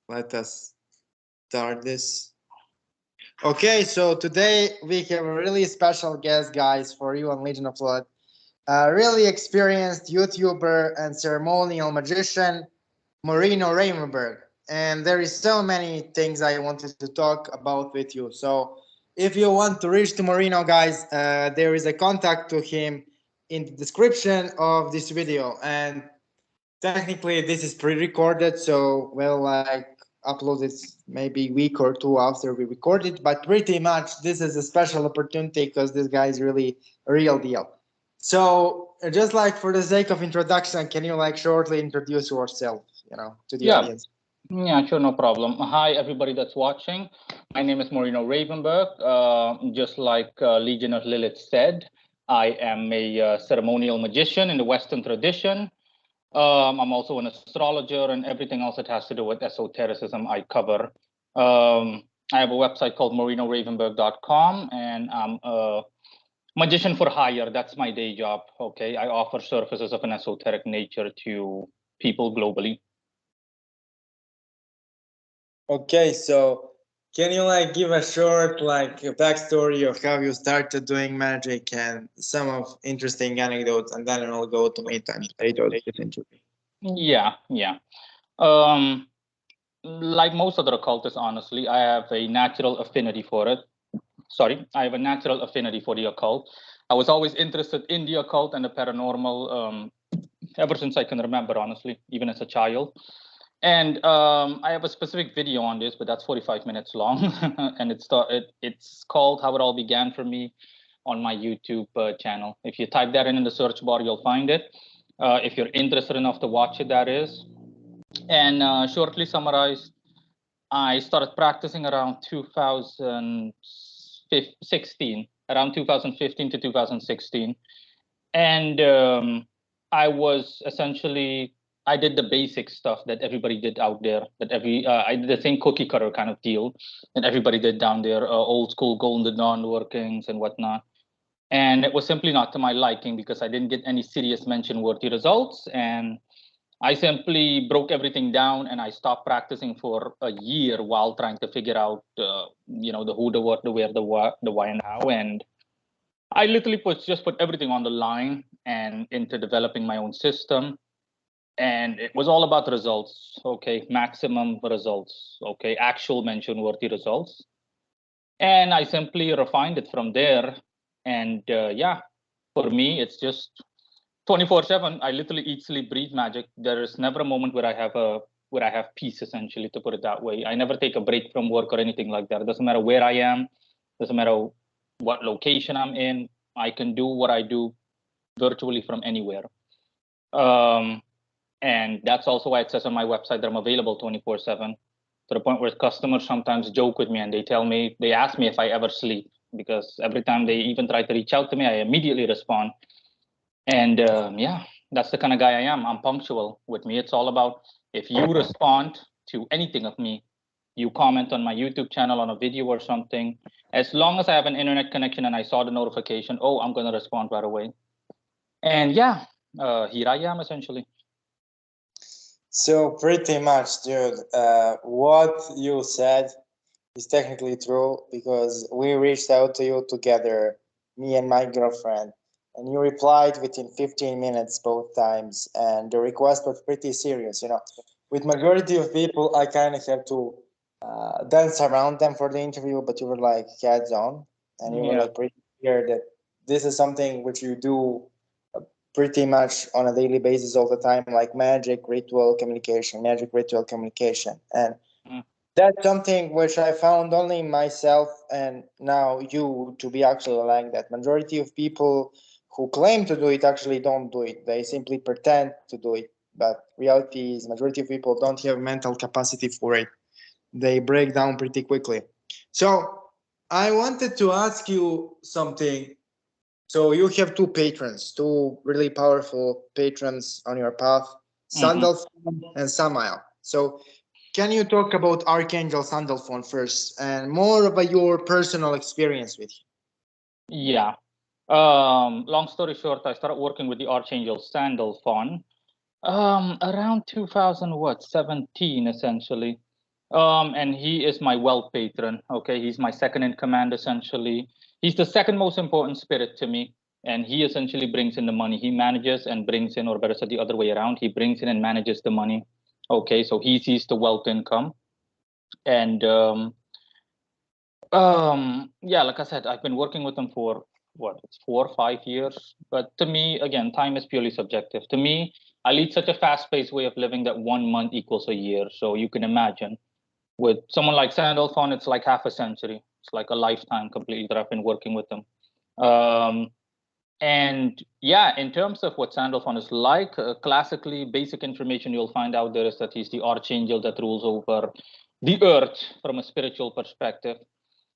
Let us start this. Okay, so today we have a really special guest, guys, for you on Legion of Blood. A really experienced YouTuber and ceremonial magician, Morino Ravenberg. And there is so many things I wanted to talk about with you. So if you want to reach to Morino, guys, there is a contact to him in the description of this video. And technically, this is pre-recorded, so we'll upload it maybe a week or two after we record it. But pretty much, this is a special opportunity because this guy is really a real deal. So, just like for the sake of introduction, can you shortly introduce yourself, to the Yeah. audience? Yeah, sure, no problem. Hi, everybody that's watching. My name is Morino Ravenberg. Just like Legion of Lilith said, I am a ceremonial magician in the Western tradition. I'm also an astrologer and everything else that has to do with esotericism I cover. I have a website called morinoravenberg.com, and I'm a magician for hire. That's my day job. Okay, I offer services of an esoteric nature to people globally. Okay, so can you give a short a backstory of how you started doing magic and some of interesting anecdotes, and then we'll go to meet and Yeah. Um, like most other occultists, honestly, I have a natural affinity for it. I have a natural affinity for the occult. I was always interested in the occult and the paranormal ever since I can remember, honestly, even as a child. And I have a specific video on this, but that's 45 minutes long, and it's called "How It All Began for Me" on my YouTube channel. If you type that in the search bar, you'll find it. If you're interested enough to watch it, that is. And shortly summarized, I started practicing around 2016, around 2015 to 2016. And I was essentially, I did the basic stuff that everybody did out there, I did the same cookie cutter kind of deal that everybody did down there, old school golden dawn workings and whatnot. And it was simply not to my liking because I didn't get any serious mention worthy results. And I simply broke everything down and I stopped practicing for a year while trying to figure out, the who, the what, the where, the what, the why, and how. And I literally just put everything on the line and into developing my own system. And it was all about results. Okay, maximum results. Okay, actual mention worthy results. And I simply refined it from there. And for me, it's just 24/7. I literally eat, sleep, breathe magic. There is never a moment where I have peace, essentially, to put it that way. I never take a break from work or anything like that. It doesn't matter where I am, doesn't matter what location I'm in. I can do what I do virtually from anywhere. And that's also why it says on my website that I'm available 24/7, to the point where customers sometimes joke with me and they ask me if I ever sleep, because every time they even try to reach out to me, I immediately respond. And that's the kind of guy I am. I'm punctual. With me, it's all about, if you respond to anything of me, you comment on my YouTube channel on a video or something, as long as I have an internet connection and I saw the notification, I'm going to respond right away. And here I am, essentially. So pretty much, dude, what you said is technically true, because we reached out to you together, me and my girlfriend, and you replied within 15 minutes both times, and the request was pretty serious. With majority of people, I kind of have to dance around them for the interview, but you were like hands on, and you were pretty clear that this is something which you do pretty much on a daily basis all the time, like magic ritual communication. And that's something which I found only myself and now you to be actually like that. Majority of people who claim to do it actually don't do it. They simply pretend to do it. But reality is majority of people don't have mental capacity for it. They break down pretty quickly. So I wanted to ask you something. So you have two patrons, two really powerful patrons on your path, Sandalphon and Samael. So can you talk about Archangel Sandalphon first and more about your personal experience with him? Yeah. Long story short, I started working with the Archangel Sandalphon around 2017, essentially. And he is my wealth patron. Okay, he's my second in command essentially. He's the second most important spirit to me, and he essentially brings in the money. He manages and brings in, or better said, the other way around. He brings in and manages the money. Okay, so he sees the wealth income, and yeah, like I said, I've been working with him for what, it's 4 or 5 years. But to me, again, time is purely subjective. To me, I lead such a fast-paced way of living that 1 month equals a year. So you can imagine with someone like Sandalphon, it's like half a century. It's like a lifetime completely that I've been working with him. Um, and yeah, in terms of what Sandalphon is like, classically, basic information you'll find out there is that he's the archangel that rules over the earth from a spiritual perspective.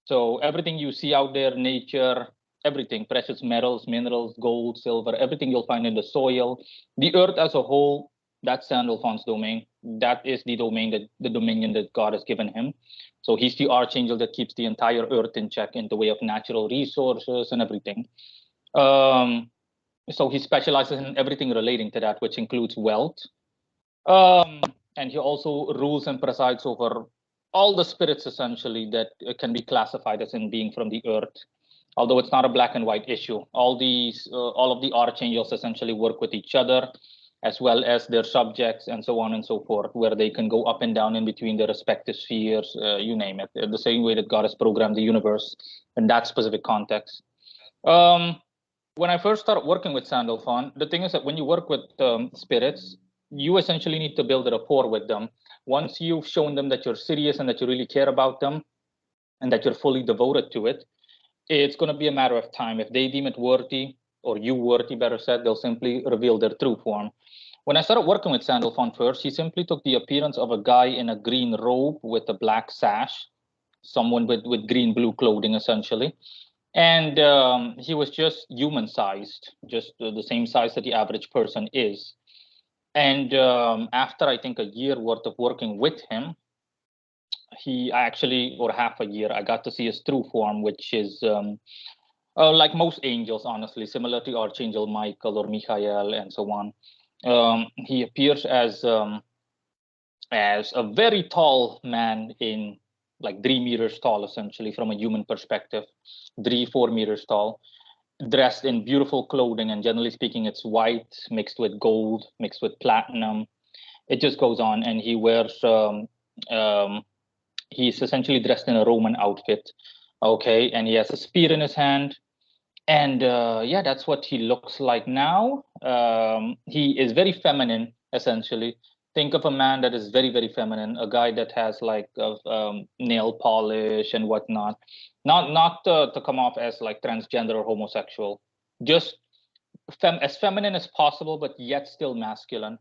So everything you see out there, nature, everything, precious metals, minerals, gold, silver, everything you'll find in the soil, the earth as a whole, that's Sandalphon's domain. That is the domain, that the dominion that God has given him. So he's the archangel that keeps the entire earth in check in the way of natural resources and everything. Um, so he specializes in everything relating to that, which includes wealth. Um, and he also rules and presides over all the spirits essentially that can be classified as in being from the earth. Although it's not a black and white issue, all of the archangels essentially work with each other, as well as their subjects, and so on and so forth, where they can go up and down in between their respective spheres, you name it, the same way that God has programmed the universe in that specific context. Um, when I first started working with Sandalphon, the thing is that when you work with spirits, you essentially need to build a rapport with them. Once you've shown them that you're serious and that you really care about them and that you're fully devoted to it, it's going to be a matter of time. If they deem it worthy, or you worthy, better said, they'll simply reveal their true form. When I started working with Sandalphon first, he simply took the appearance of a guy in a green robe with a black sash, someone with green blue clothing, essentially. And he was just human sized, just the same size that the average person is. And after I think a year worth of working with him, he actually, or half a year, I got to see his true form, which is like most angels, honestly, similar to Archangel Michael or Michael and so on. He appears as a very tall man in like 3 meters tall, essentially, from a human perspective, 3, 4 meters tall, dressed in beautiful clothing. And generally speaking, it's white mixed with gold, mixed with platinum. It just goes on. And he wears, um, he's essentially dressed in a Roman outfit. Okay. And he has a spear in his hand. And yeah, that's what he looks like now. He is very feminine, essentially. Think of a man that is very, very feminine, a guy that has like nail polish and whatnot. Not to come off as like transgender or homosexual, just as feminine as possible, but yet still masculine.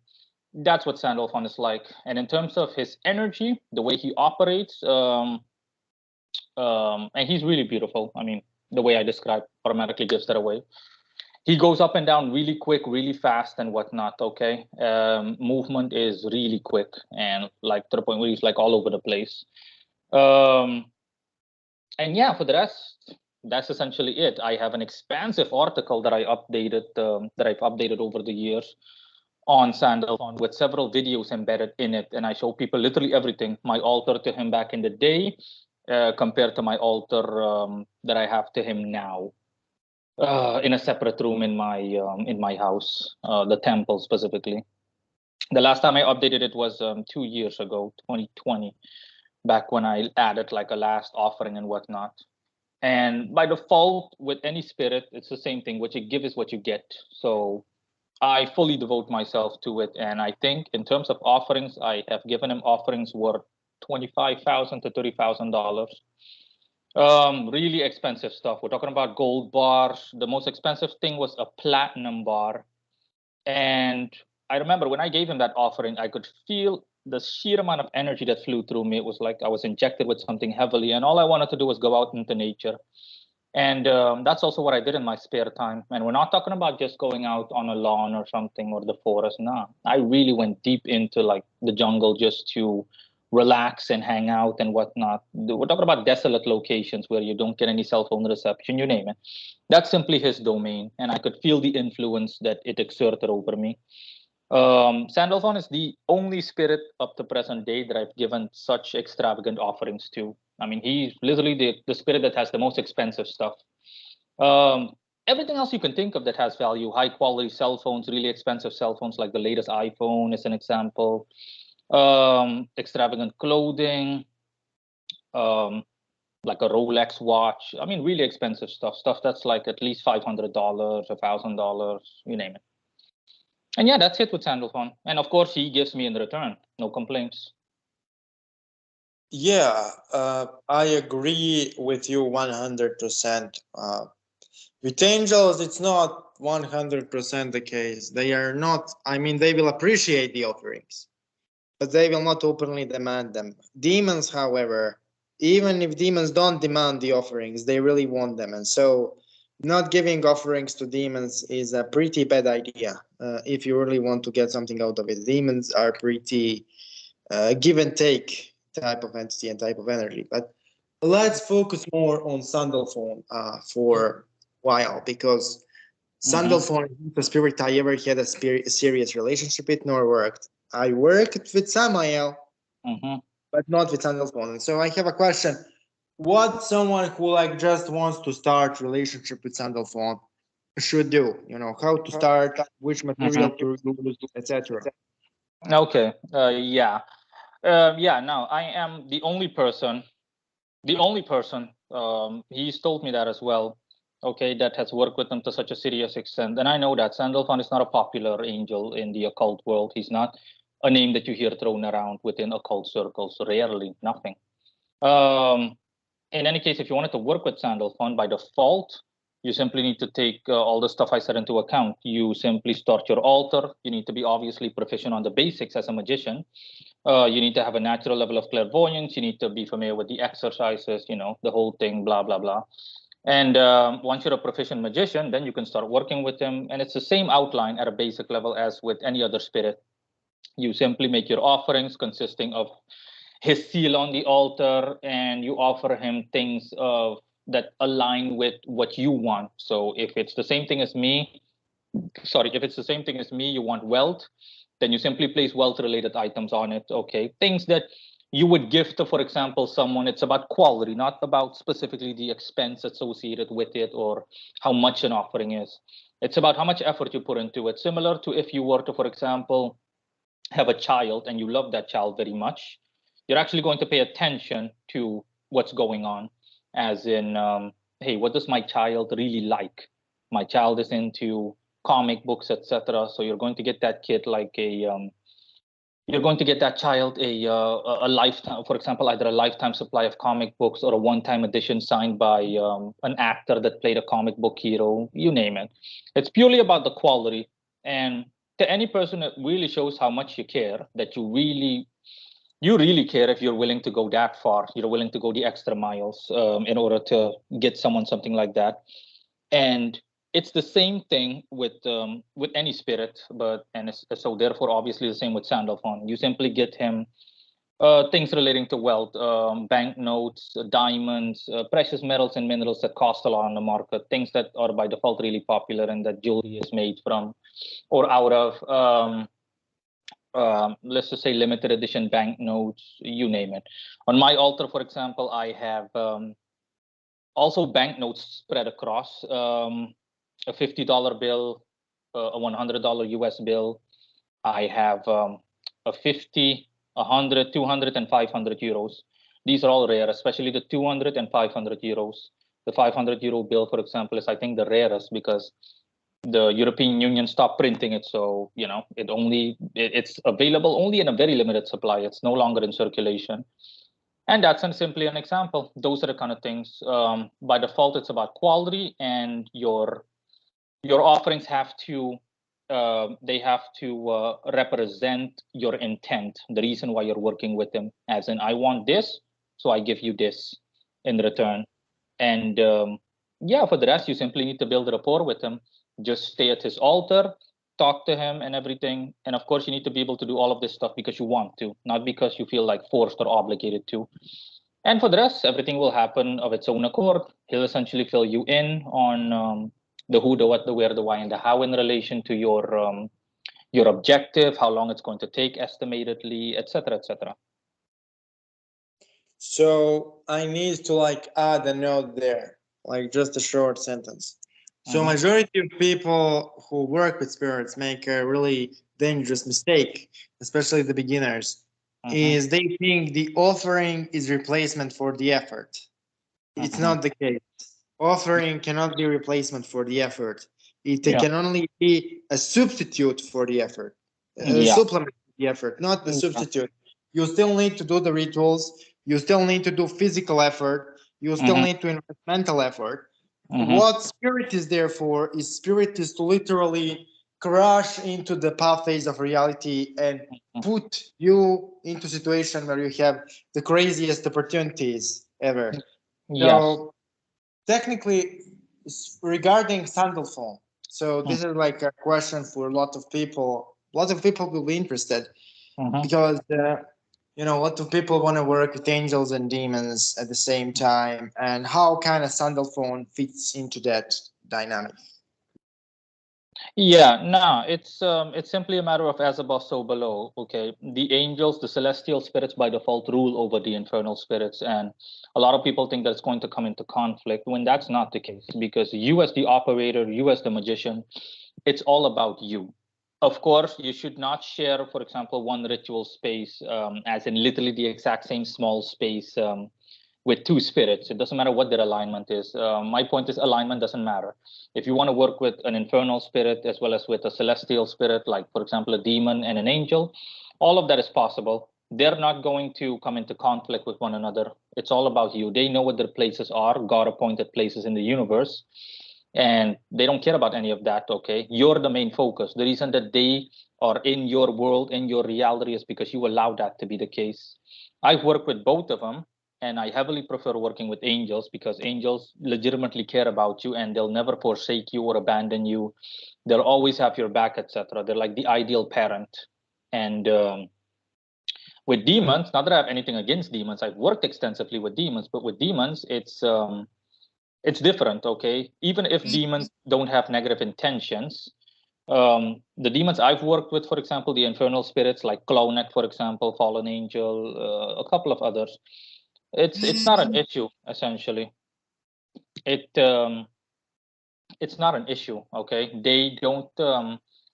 That's what Sandalphon is like. And in terms of his energy, the way he operates, and he's really beautiful. I mean, the way I describe automatically gives that away. He goes up and down really quick, really fast, and whatnot. Okay, movement is really quick and like to the point where he's like all over the place. Um, and yeah, for the rest, that's essentially it. I have an expansive article that I've updated over the years on Sandalphon with several videos embedded in it, and I show people literally everything. My altar to him back in the day, compared to my altar that I have to him now, in a separate room in my house, the temple specifically. The last time I updated it was 2 years ago, 2020, back when I added like a last offering and whatnot. And by default, with any spirit, it's the same thing. What you give is what you get. So I fully devote myself to it. And I think in terms of offerings, I have given him offerings worth $25,000 to $30,000. Really expensive stuff. We're talking about gold bars. The most expensive thing was a platinum bar. And I remember when I gave him that offering, I could feel the sheer amount of energy that flew through me. It was like I was injected with something heavily, and all I wanted to do was go out into nature. And that's also what I did in my spare time. And we're not talking about just going out on a lawn or something or the forest. No, I really went deep into like the jungle just to relax and hang out and whatnot. We're talking about desolate locations where you don't get any cell phone reception, you name it. That's simply his domain. And I could feel the influence that it exerted over me. Sandalphon is the only spirit up to present day that I've given such extravagant offerings to. I mean, he's literally the spirit that has the most expensive stuff. Um, Everything else you can think of that has value, high quality cell phones, really expensive cell phones, like the latest iPhone is an example. Extravagant clothing, um, like a Rolex watch. I mean, really expensive stuff, stuff that's like at least $500, $1,000, you name it. And yeah, that's it with Sandalphon. And of course, he gives me in return. No complaints. Yeah, I agree with you 100%. With angels, it's not 100% the case. They are not, I mean, they will appreciate the offerings, but they will not openly demand them. Demons, however, even if demons don't demand the offerings, they really want them. And so, not giving offerings to demons is a pretty bad idea if you really want to get something out of it. Demons are pretty give and take type of entity and type of energy. But let's focus more on Sandalphon for a while, because Mm-hmm. Sandalphon is the spirit I ever had a serious relationship with nor worked. I worked with Samael, Mm-hmm. but not with Sandalphon. And so I have a question. What someone who like just wants to start relationship with Sandalphon should do? You know, how to start, which material Mm-hmm. to use, etc. Okay. Yeah. Yeah. Now I am the only person. The only person. He's told me that as well. Okay, that has worked with him to such a serious extent, and I know that Sandalphon is not a popular angel in the occult world. He's not a name that you hear thrown around within occult circles. Rarely, nothing. Um, in any case, if you wanted to work with Sandalphon by default, you simply need to take all the stuff I said into account. You simply start your altar. You need to be obviously proficient on the basics as a magician. You need to have a natural level of clairvoyance. You need to be familiar with the exercises, the whole thing, blah, blah, blah. And once you're a proficient magician, then you can start working with him. And it's the same outline at a basic level as with any other spirit. You simply make your offerings consisting of his seal on the altar, and you offer him things that align with what you want. So if it's the same thing as me, if it's the same thing as me, you want wealth, then you simply place wealth related items on it. Okay, things that you would give to, for example, someone. It's about quality, not about specifically the expense associated with it or how much an offering is. It's about how much effort you put into it. Similar to if you were to, for example, have a child and you love that child very much, you're actually going to pay attention to what's going on, as in, hey, what does my child really like? My child is into comic books, etc. So you're going to get that kid like you're going to get that child a lifetime, for example, either a lifetime supply of comic books or a one-time edition signed by an actor that played a comic book hero, you name it. It's purely about the quality. And to any person, it really shows how much you care, that you really care if you're willing to go that far. You're willing to go the extra miles in order to get someone something like that. And it's the same thing with any spirit, so therefore obviously the same with Sandalphon. You simply get him things relating to wealth, banknotes, diamonds, precious metals and minerals that cost a lot on the market, things that are by default really popular and that jewelry is made from or out of. Let's just say limited edition banknotes, you name it. On my altar, for example, I have also banknotes spread across. A $50 bill, a $100 US bill. I have a 50, 100, 200, and 500 euros. These are all rare, especially the 200 and 500 euros. The 500 euro bill, for example, is I think the rarest because the European Union stopped printing it. So, it's available only in a very limited supply. It's no longer in circulation. And that's simply an example. Those are the kind of things. By default, it's about quality, and your offerings have to represent your intent, the reason why you're working with them. As in, I want this, so I give you this in return. And yeah, for the rest, you simply need to build a rapport with him. Just stay at his altar, talk to him, and everything. And of course, you need to be able to do all of this stuff because you want to, not because you feel like forced or obligated to. And for the rest, everything will happen of its own accord. He'll essentially fill you in on the who, the what, the where, the why, and the how in relation to your objective, how long it's going to take estimatedly, etc., etc. So I need to like add a note there, like just a short sentence. So Mhm. majority of people who work with spirits make a really dangerous mistake, especially the beginners, Mhm. is they think the offering is replacement for the effort. It's Mhm. not the case. Offering cannot be replacement for the effort. It Yeah. can only be a substitute for the effort, a Yeah. supplement to the effort, not the Yeah. substitute. You still need to do the rituals. You still need to do physical effort. You still Mhm. need to invest mental effort. Mhm. What spirit is there for is spirit is to literally crash into the pathways of reality and Mhm. put you into situation where you have the craziest opportunities ever. Yes. So technically, regarding Sandalphone, so Mhm. this is like a question for a lot of people. A lot of people will be interested Mhm. because a lot of people want to work with angels and demons at the same time, and how kind of Sandalphone fits into that dynamic. Yeah, no, it's simply a matter of as above, so below. Okay, the angels, the celestial spirits by default rule over the infernal spirits, and a lot of people think that it's going to come into conflict when that's not the case. Because you, as the operator, you as the magician, it's all about you. Of course, you should not share, for example, one ritual space, as in literally the exact same small space. With two spirits. It doesn't matter what their alignment is. My point is alignment doesn't matter. If you want to work with an infernal spirit as well as with a celestial spirit, like for example a demon and an angel, all of that is possible. They're not going to come into conflict with one another. It's all about you. They know what their places are, God appointed places in the universe, and they don't care about any of that. Okay, you're the main focus. The reason that they are in your world, in your reality, is because you allow that to be the case. I've worked with both of them, and I heavily prefer working with angels because angels legitimately care about you and they'll never forsake you or abandon you. They'll always have your back, etc. They're like the ideal parent. And with demons, not that I have anything against demons, I've worked extensively with demons, but with demons, it's different. Okay, even if demons don't have negative intentions, the demons I've worked with, for example, the infernal spirits like Clonek, for example, fallen angel, a couple of others, it's not an issue essentially. It um it's not an issue. Okay, they don't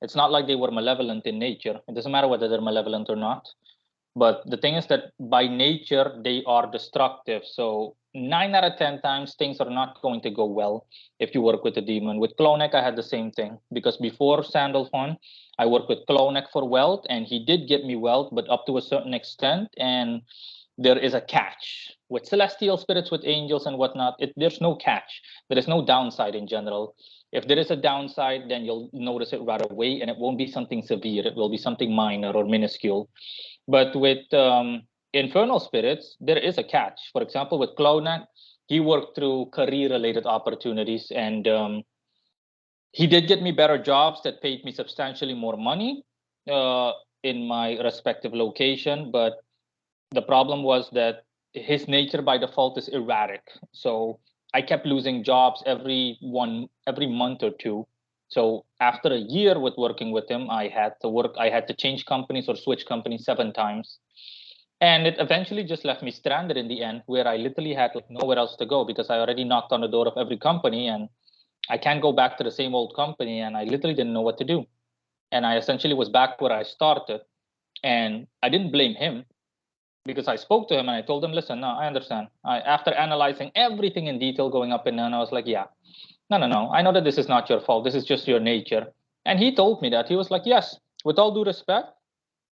it's not like they were malevolent in nature. It doesn't matter whether they're malevolent or not, but the thing is that by nature they are destructive. So 9 out of 10 times things are not going to go well if you work with a demon. With Clonek I had the same thing, because before Sandalphon I worked with Clonek for wealth, and he did get me wealth, but up to a certain extent. And there is a catch with celestial spirits, with angels and whatnot. There's no catch. There is no downside in general. If there is a downside, then you'll notice it right away, and it won't be something severe. It will be something minor or minuscule. But with infernal spirits, there is a catch. For example, with Clonak, he worked through career-related opportunities, and he did get me better jobs that paid me substantially more money uh, in my respective location. But the problem was that his nature by default is erratic. So I kept losing jobs every month or two. So after a year with working with him, I had to change companies or switch companies 7 times. And it eventually just left me stranded in the end, where I literally had like nowhere else to go, because I already knocked on the door of every company and I can't go back to the same old company, and I literally didn't know what to do. And I essentially was back where I started. And I didn't blame him, because I spoke to him and I told him, listen, no, I understand. After analyzing everything in detail, going up and down, I was like, yeah, no, no, no. I know that this is not your fault. This is just your nature. And he told me that. He was like, yes, with all due respect,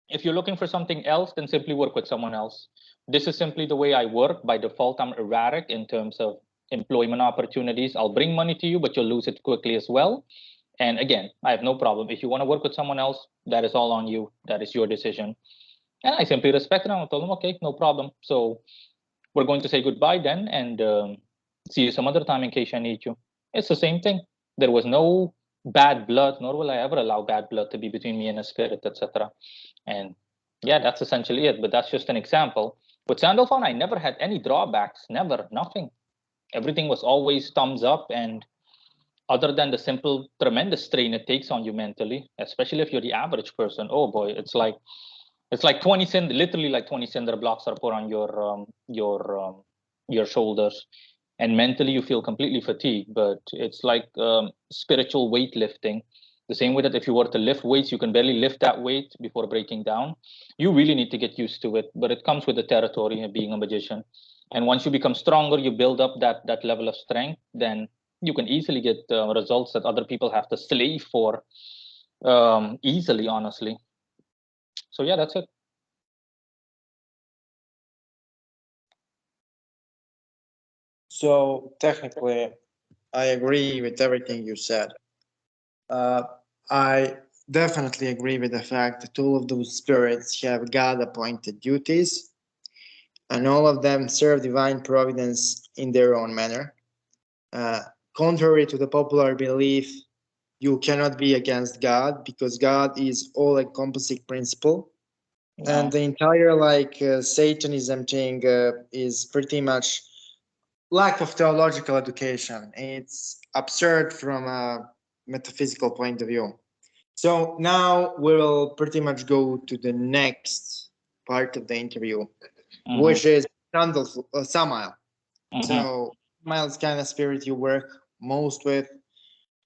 if you're looking for something else, then simply work with someone else. This is simply the way I work. By default, I'm erratic in terms of employment opportunities. I'll bring money to you, but you'll lose it quickly as well. And again, I have no problem. If you want to work with someone else, that is all on you. That is your decision. And I simply respected him. I told him, okay, no problem. So we're going to say goodbye then, and see you some other time in case I need you. It's the same thing. There was no bad blood, nor will I ever allow bad blood to be between me and a spirit, etc. And yeah, that's essentially it. But that's just an example. With Sandalphon, I never had any drawbacks, never, nothing. Everything was always thumbs up, and other than the simple tremendous strain it takes on you mentally, especially if you're the average person. Oh boy, it's like 20 literally like 20 cinder blocks are put on your shoulders, and mentally you feel completely fatigued. But it's like spiritual weightlifting. The same way that if you were to lift weights, you can barely lift that weight before breaking down. You really need to get used to it, but it comes with the territory of being a magician. And once you become stronger, you build up that level of strength, then you can easily get results that other people have to slave for easily, honestly. So yeah, that's it. So technically, I agree with everything you said. Uh, I definitely agree with the fact that all of those spirits have God appointed duties, and all of them serve divine providence in their own manner. Uh, Contrary to the popular belief, you cannot be against God because God is all encompassing principle. And No. the entire Satanism thing is pretty much lack of theological education. It's absurd from a metaphysical point of view. So now we will pretty much go to the next part of the interview, Mm-hmm. which is Samael. Mm-hmm. So Samael is kind of spirit you work most with.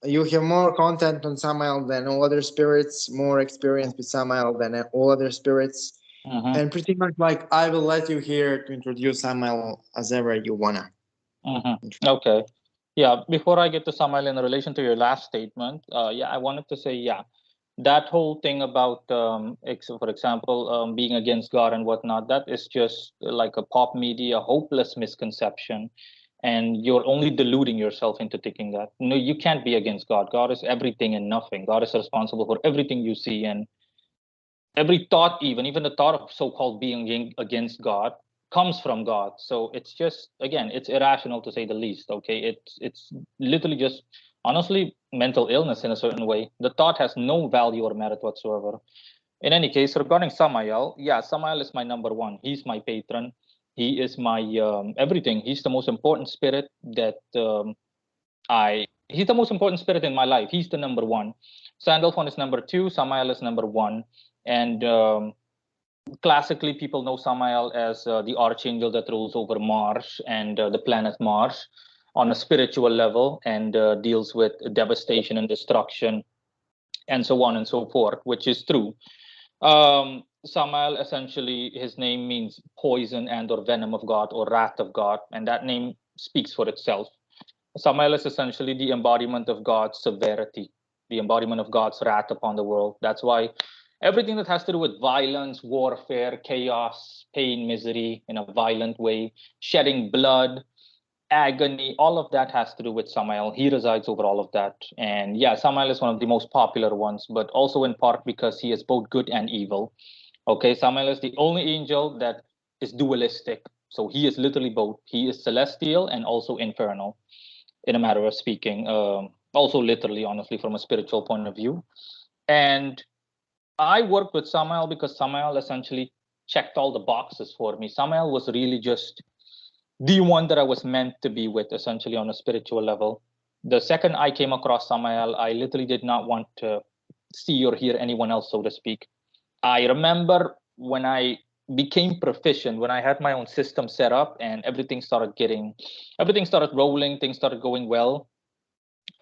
You have more content on Samael than all other spirits, more experience with Samael than all other spirits. Mm-hmm. And pretty much like I will let you here to introduce Samael as ever you wanna. Mm-hmm. Okay. Yeah. Before I get to Samuel, in relation to your last statement, yeah, I wanted to say, yeah, that whole thing about, for example, being against God and whatnot, that is just like a pop media hopeless misconception, and you're only deluding yourself into thinking that. No, you can't be against God. God is everything and nothing. God is responsible for everything you see, and every thought, even the thought of so-called being against God comes from God. So it's just, again, it's irrational to say the least. Okay, it's literally just, honestly, mental illness in a certain way. The thought has no value or merit whatsoever. In any case, regarding Samael, yeah, Samael is my number one. He's my patron. He is my everything. He's the most important spirit that he's the most important spirit in my life. He's the number one. Sandalphon is number two. Samael is number one. And classically, people know Samael as the archangel that rules over Mars and the planet Mars on a spiritual level, and deals with devastation and destruction and so on and so forth, which is true. Samael, essentially, his name means poison and or venom of God or wrath of God, and that name speaks for itself. Samael is essentially the embodiment of God's severity, the embodiment of God's wrath upon the world. That's why everything that has to do with violence, warfare, chaos, pain, misery in a violent way, shedding blood, agony, all of that has to do with Samael. He resides over all of that. And yeah, Samael is one of the most popular ones, but also in part because he is both good and evil. Okay, Samael is the only angel that is dualistic. So he is literally both. He is celestial and also infernal, in a matter of speaking. Also, literally, honestly, from a spiritual point of view. And I worked with Samael because Samael essentially checked all the boxes for me. Samael was really just the one that I was meant to be with, essentially, on a spiritual level. The second I came across Samael, I literally did not want to see or hear anyone else, so to speak. I remember when I became proficient, when I had my own system set up and everything started rolling, things started going well.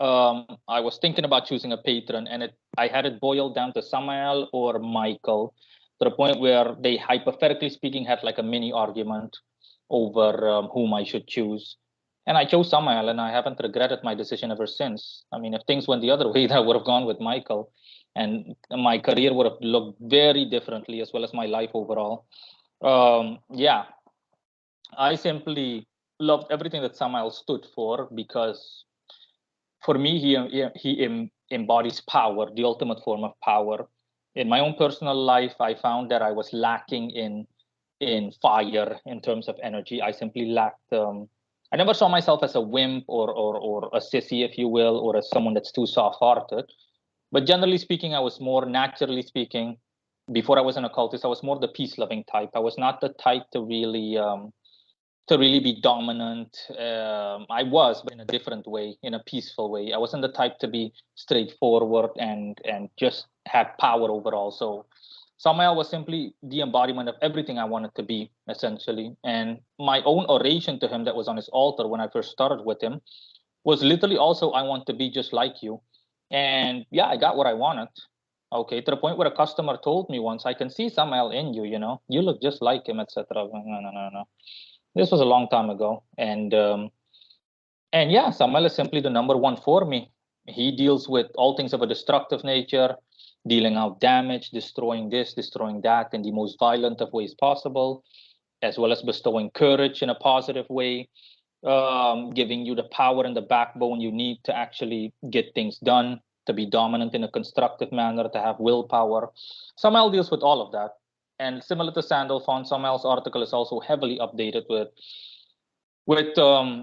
I was thinking about choosing a patron, and I had it boiled down to Samael or Michael, to the point where they, hypothetically speaking, had like a mini argument over whom I should choose. And I chose Samael, and I haven't regretted my decision ever since. I mean, if things went the other way, I would have gone with Michael, and my career would have looked very differently, as well as my life overall. Yeah, I simply loved everything that Samael stood for, because for me, he embodies power, the ultimate form of power. In my own personal life, I found that I was lacking in fire in terms of energy. I simply lacked. I never saw myself as a wimp or a sissy, if you will, or as someone that's too soft-hearted. But generally speaking, I was more, naturally speaking, before I was an occultist, I was more the peace-loving type. I was not the type to really to really be dominant. I was, but in a different way, in a peaceful way. I wasn't the type to be straightforward and just had power overall. So Samael was simply the embodiment of everything I wanted to be, essentially. And my own oration to him that was on his altar when I first started with him was literally also, I want to be just like you. And yeah, I got what I wanted. Okay, to the point where a customer told me once, I can see Samael in you, you know, you look just like him, etc. No, no, no, no. This was a long time ago, and yeah, Samuel is simply the number one for me. He deals with all things of a destructive nature, dealing out damage, destroying this, destroying that in the most violent of ways possible, as well as bestowing courage in a positive way, giving you the power and the backbone you need to actually get things done, to be dominant in a constructive manner, to have willpower. Samuel deals with all of that. And similar to Sandalphon, Samuel's article is also heavily updated with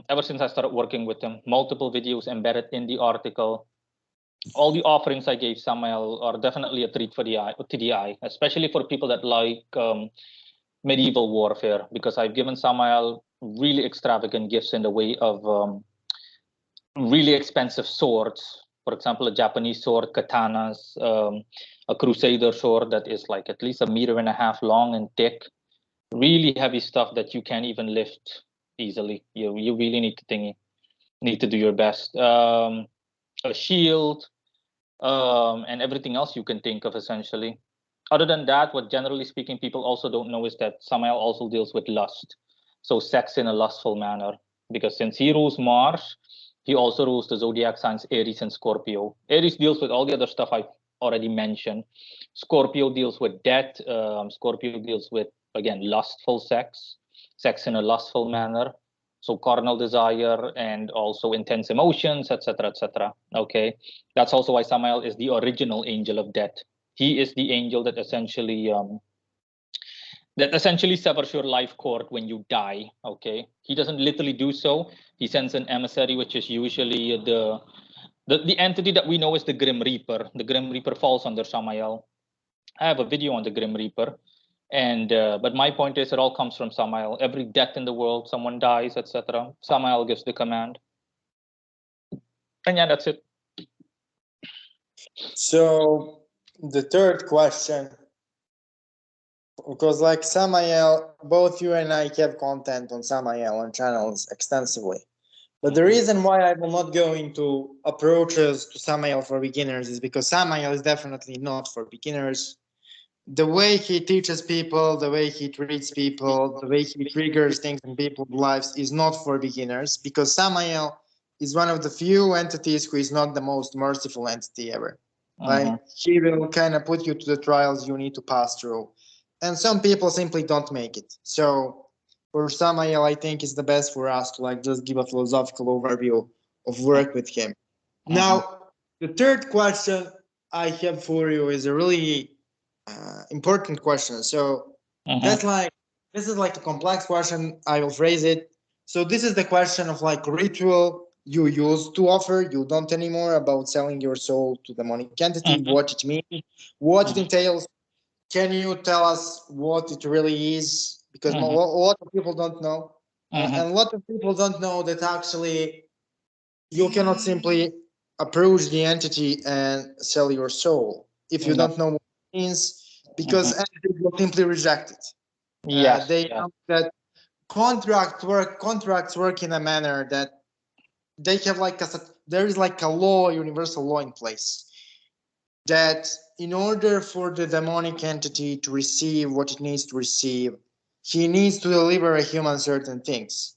ever since I started working with him, multiple videos embedded in the article. All the offerings I gave Samuel are definitely a treat for the eye, to the eye, especially for people that like medieval warfare, because I've given Samuel really extravagant gifts in the way of really expensive swords. For example, a Japanese sword, katanas, a crusader sword that is like at least 1.5 meters long and thick. Really heavy stuff that you can't even lift easily. You really need to do your best. A shield, and everything else you can think of, essentially. Other than that, what generally speaking people also don't know is that Samael also deals with lust, so sex in a lustful manner. Because since he rules Mars, he also rules the zodiac signs Aries and Scorpio. Aries deals with all the other stuff I've already mentioned. Scorpio deals with death. Scorpio deals with, again, lustful sex, sex in a lustful manner, so carnal desire and also intense emotions, etc., etc. Okay, that's also why Samael is the original angel of death. He is the angel that essentially severs your life cord when you die. Okay, he doesn't literally do so. He sends an emissary, which is usually the entity that we know as the Grim Reaper. The Grim Reaper falls under Samael. I have a video on the Grim Reaper, and but my point is, it all comes from Samael. Every death in the world, someone dies, etc. Samael gives the command, and yeah, that's it. So the third question, because like Samael, both you and I have content on Samael on channels extensively. But the reason why I will not go into approaches to Samael for beginners is because Samael is definitely not for beginners. The way he teaches people, the way he treats people, the way he triggers things in people's lives is not for beginners, because Samael is one of the few entities who is not the most merciful entity ever. Like, he will kind of put you to the trials you need to pass through. And some people simply don't make it. So for Samael, I think it's the best for us to like just give a philosophical overview of work with him. Now, the third question I have for you is a really important question. So that's like, this is like a complex question. I will phrase it. So this is the question of like ritual you used to offer, you don't anymore, about selling your soul to the demonic entity, what it means, what it entails. Can you tell us what it really is? Because a lot of people don't know. And a lot of people don't know that actually you cannot simply approach the entity and sell your soul if you don't know what it means, because entities will simply reject it. They know that contracts work in a manner that they have like there is like a law, universal law in place, that in order for the demonic entity to receive what it needs to receive, he needs to deliver a human certain things.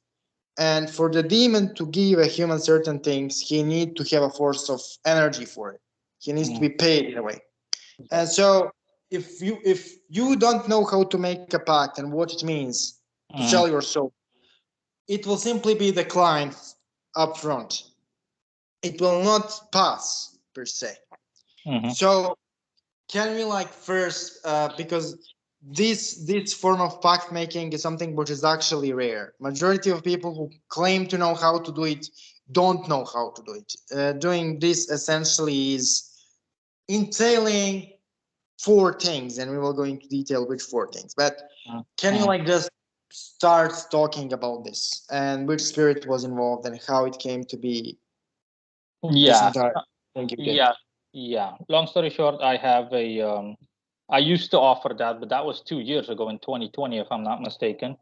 And for the demon to give a human certain things, he needs to have a force of energy for it. He needs to be paid in a way. And so if you don't know how to make a pact and what it means to sell your soul, it will simply be declined up front. It will not pass per se. So can we like first, because this form of pact making is something which is actually rare. Majority of people who claim to know how to do it don't know how to do it. Doing this essentially is entailing 4 things, and we will go into detail which 4 things. But can you like just start talking about this and which spirit was involved and how it came to be this Yeah, entire thing you did. yeah, yeah. Long story short, I have a. I used to offer that, but that was 2 years ago in 2020, if I'm not mistaken.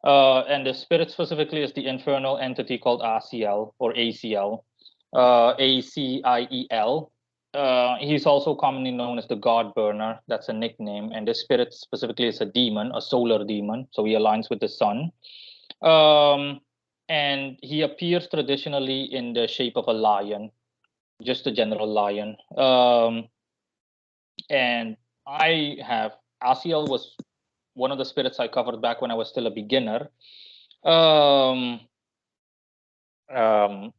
And the spirit specifically is the infernal entity called ACL or ACL, ACIEL. He's also commonly known as the God Burner. That's a nickname. And the spirit specifically is a demon, a solar demon. So he aligns with the sun. Um, and he appears traditionally in the shape of a lion, just a general lion. And I have Asiel was one of the spirits I covered back when I was still a beginner. Um, um,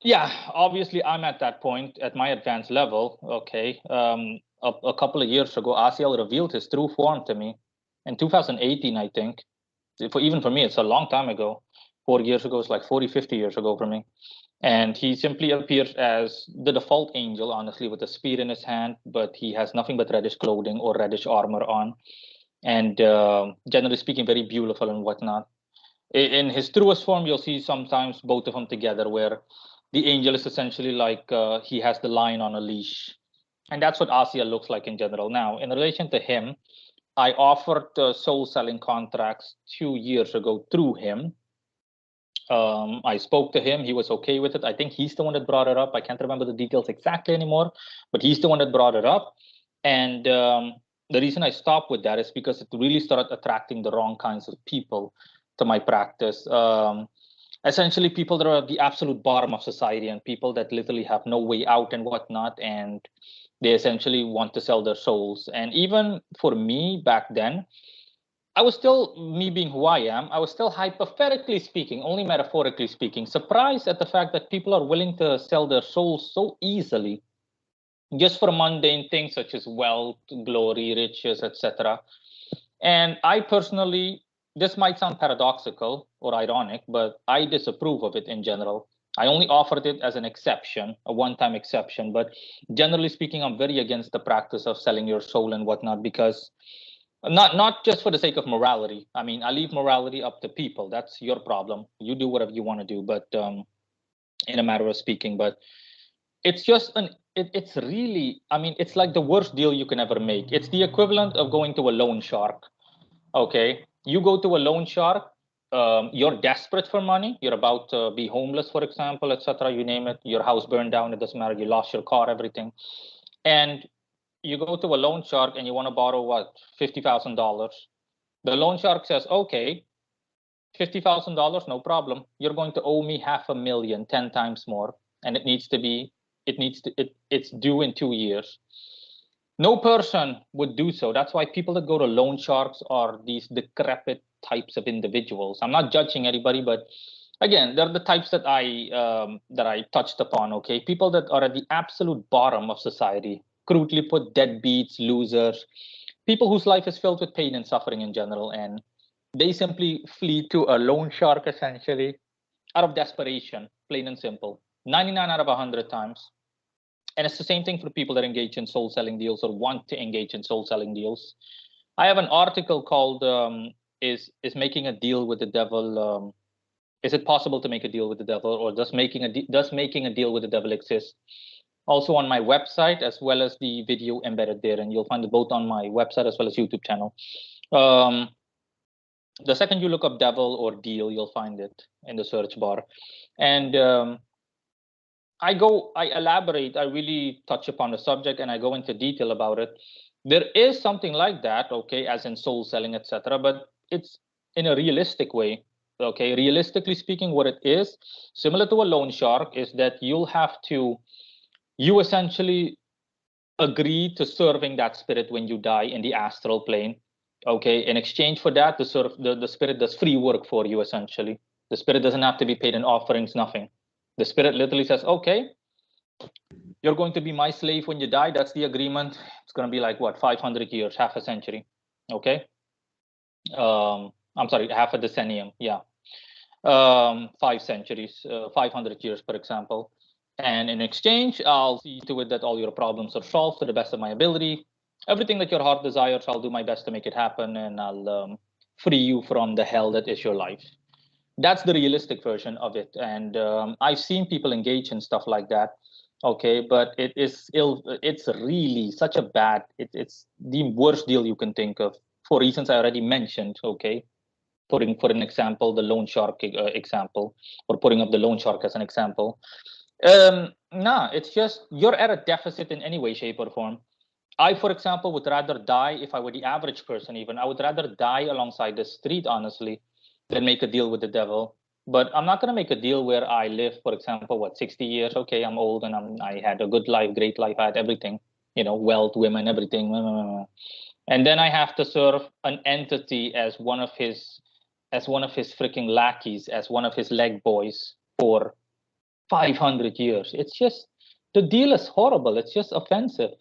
yeah, obviously I'm at that point at my advanced level. Okay, a couple of years ago, Asiel revealed his true form to me in 2018, I think. Even for me, it's a long time ago. 4 years ago, it's like 40, 50 years ago for me. And he simply appears as the default angel, honestly, with a spear in his hand, but he has nothing but reddish clothing or reddish armor on. And generally speaking, very beautiful and whatnot. In his truest form, you'll see sometimes both of them together, where the angel is essentially like he has the lion on a leash. And that's what Asia looks like in general. Now, in relation to him, I offered soul selling contracts 2 years ago through him. I spoke to him. He was okay with it. I think he's the one that brought it up. I can't remember the details exactly anymore, but he's the one that brought it up. And the reason I stopped with that is because it really started attracting the wrong kinds of people to my practice. Essentially, people that are at the absolute bottom of society and people that literally have no way out and whatnot. And they essentially want to sell their souls. And even for me back then, I was still, me being who I am, I was still hypothetically speaking, only metaphorically speaking, surprised at the fact that people are willing to sell their souls so easily just for mundane things such as wealth, glory, riches, etc. And I personally, this might sound paradoxical or ironic, but I disapprove of it in general. I only offered it as an exception, a one time exception. But generally speaking, I'm very against the practice of selling your soul and whatnot because not just for the sake of morality. I mean, I leave morality up to people. That's your problem. You do whatever you want to do, but in a matter of speaking, but it's just it's really, I mean, it's like the worst deal you can ever make. It's the equivalent of going to a loan shark. Okay, you go to a loan shark. You're desperate for money. You're about to be homeless, for example, etc. You name it. Your house burned down. It doesn't matter. You lost your car, everything, and you go to a loan shark and you want to borrow what, $50,000. The loan shark says, okay, $50,000, no problem. You're going to owe me 500,000, 10 times more, and it's due in 2 years. No person would do so. That's why people that go to loan sharks are these decrepit types of individuals. I'm not judging anybody, but again, they're the types that I touched upon. Okay, people that are at the absolute bottom of society, crudely put, deadbeats, losers, people whose life is filled with pain and suffering in general, and they simply flee to a loan shark essentially out of desperation, plain and simple. 99 out of 100 times. And it's the same thing for people that engage in soul selling deals or want to engage in soul selling deals. I have an article called "Is Making a Deal with the Devil? Is it possible to make a deal with the devil, or does making a deal with the devil exist?" Also on my website, as well as the video embedded there, and you'll find it both on my website as well as YouTube channel. Um, the second you look up devil or deal, you'll find it in the search bar. And I elaborate, I really touch upon the subject and I go into detail about it. There is something like that, okay, as in soul selling, etc., but it's in a realistic way. Okay, realistically speaking, what it is, similar to a loan shark, is that you essentially agree to serving that spirit when you die in the astral plane. Okay, in exchange for that, the spirit does free work for you essentially. The spirit doesn't have to be paid in offerings, nothing. The spirit literally says, okay, you're going to be my slave when you die. That's the agreement. It's going to be like what, 500 years, half a century. Okay. I'm sorry, half a decennium. Yeah. 5 centuries, 500 years, for example. And in exchange, I'll see to it that all your problems are solved to the best of my ability. Everything that your heart desires, I'll do my best to make it happen. And I'll free you from the hell that is your life. That's the realistic version of it, and I've seen people engage in stuff like that. Okay, but it's really such a bad, it's the worst deal you can think of, for reasons I already mentioned. Okay, putting for an example the loan shark example, or putting up the loan shark as an example. Nah, it's just you're at a deficit in any way, shape, or form. I, for example, would rather die, if I were the average person, even, I would rather die alongside the street, honestly, than make a deal with the devil. But I'm not going to make a deal where I live, for example, what, 60 years? Okay, I'm old and I had a good life, great life, I had everything, wealth, women, everything. And then I have to serve an entity as one of his freaking lackeys, as one of his leg boys for 500 years. It's just, the deal is horrible. It's just offensive.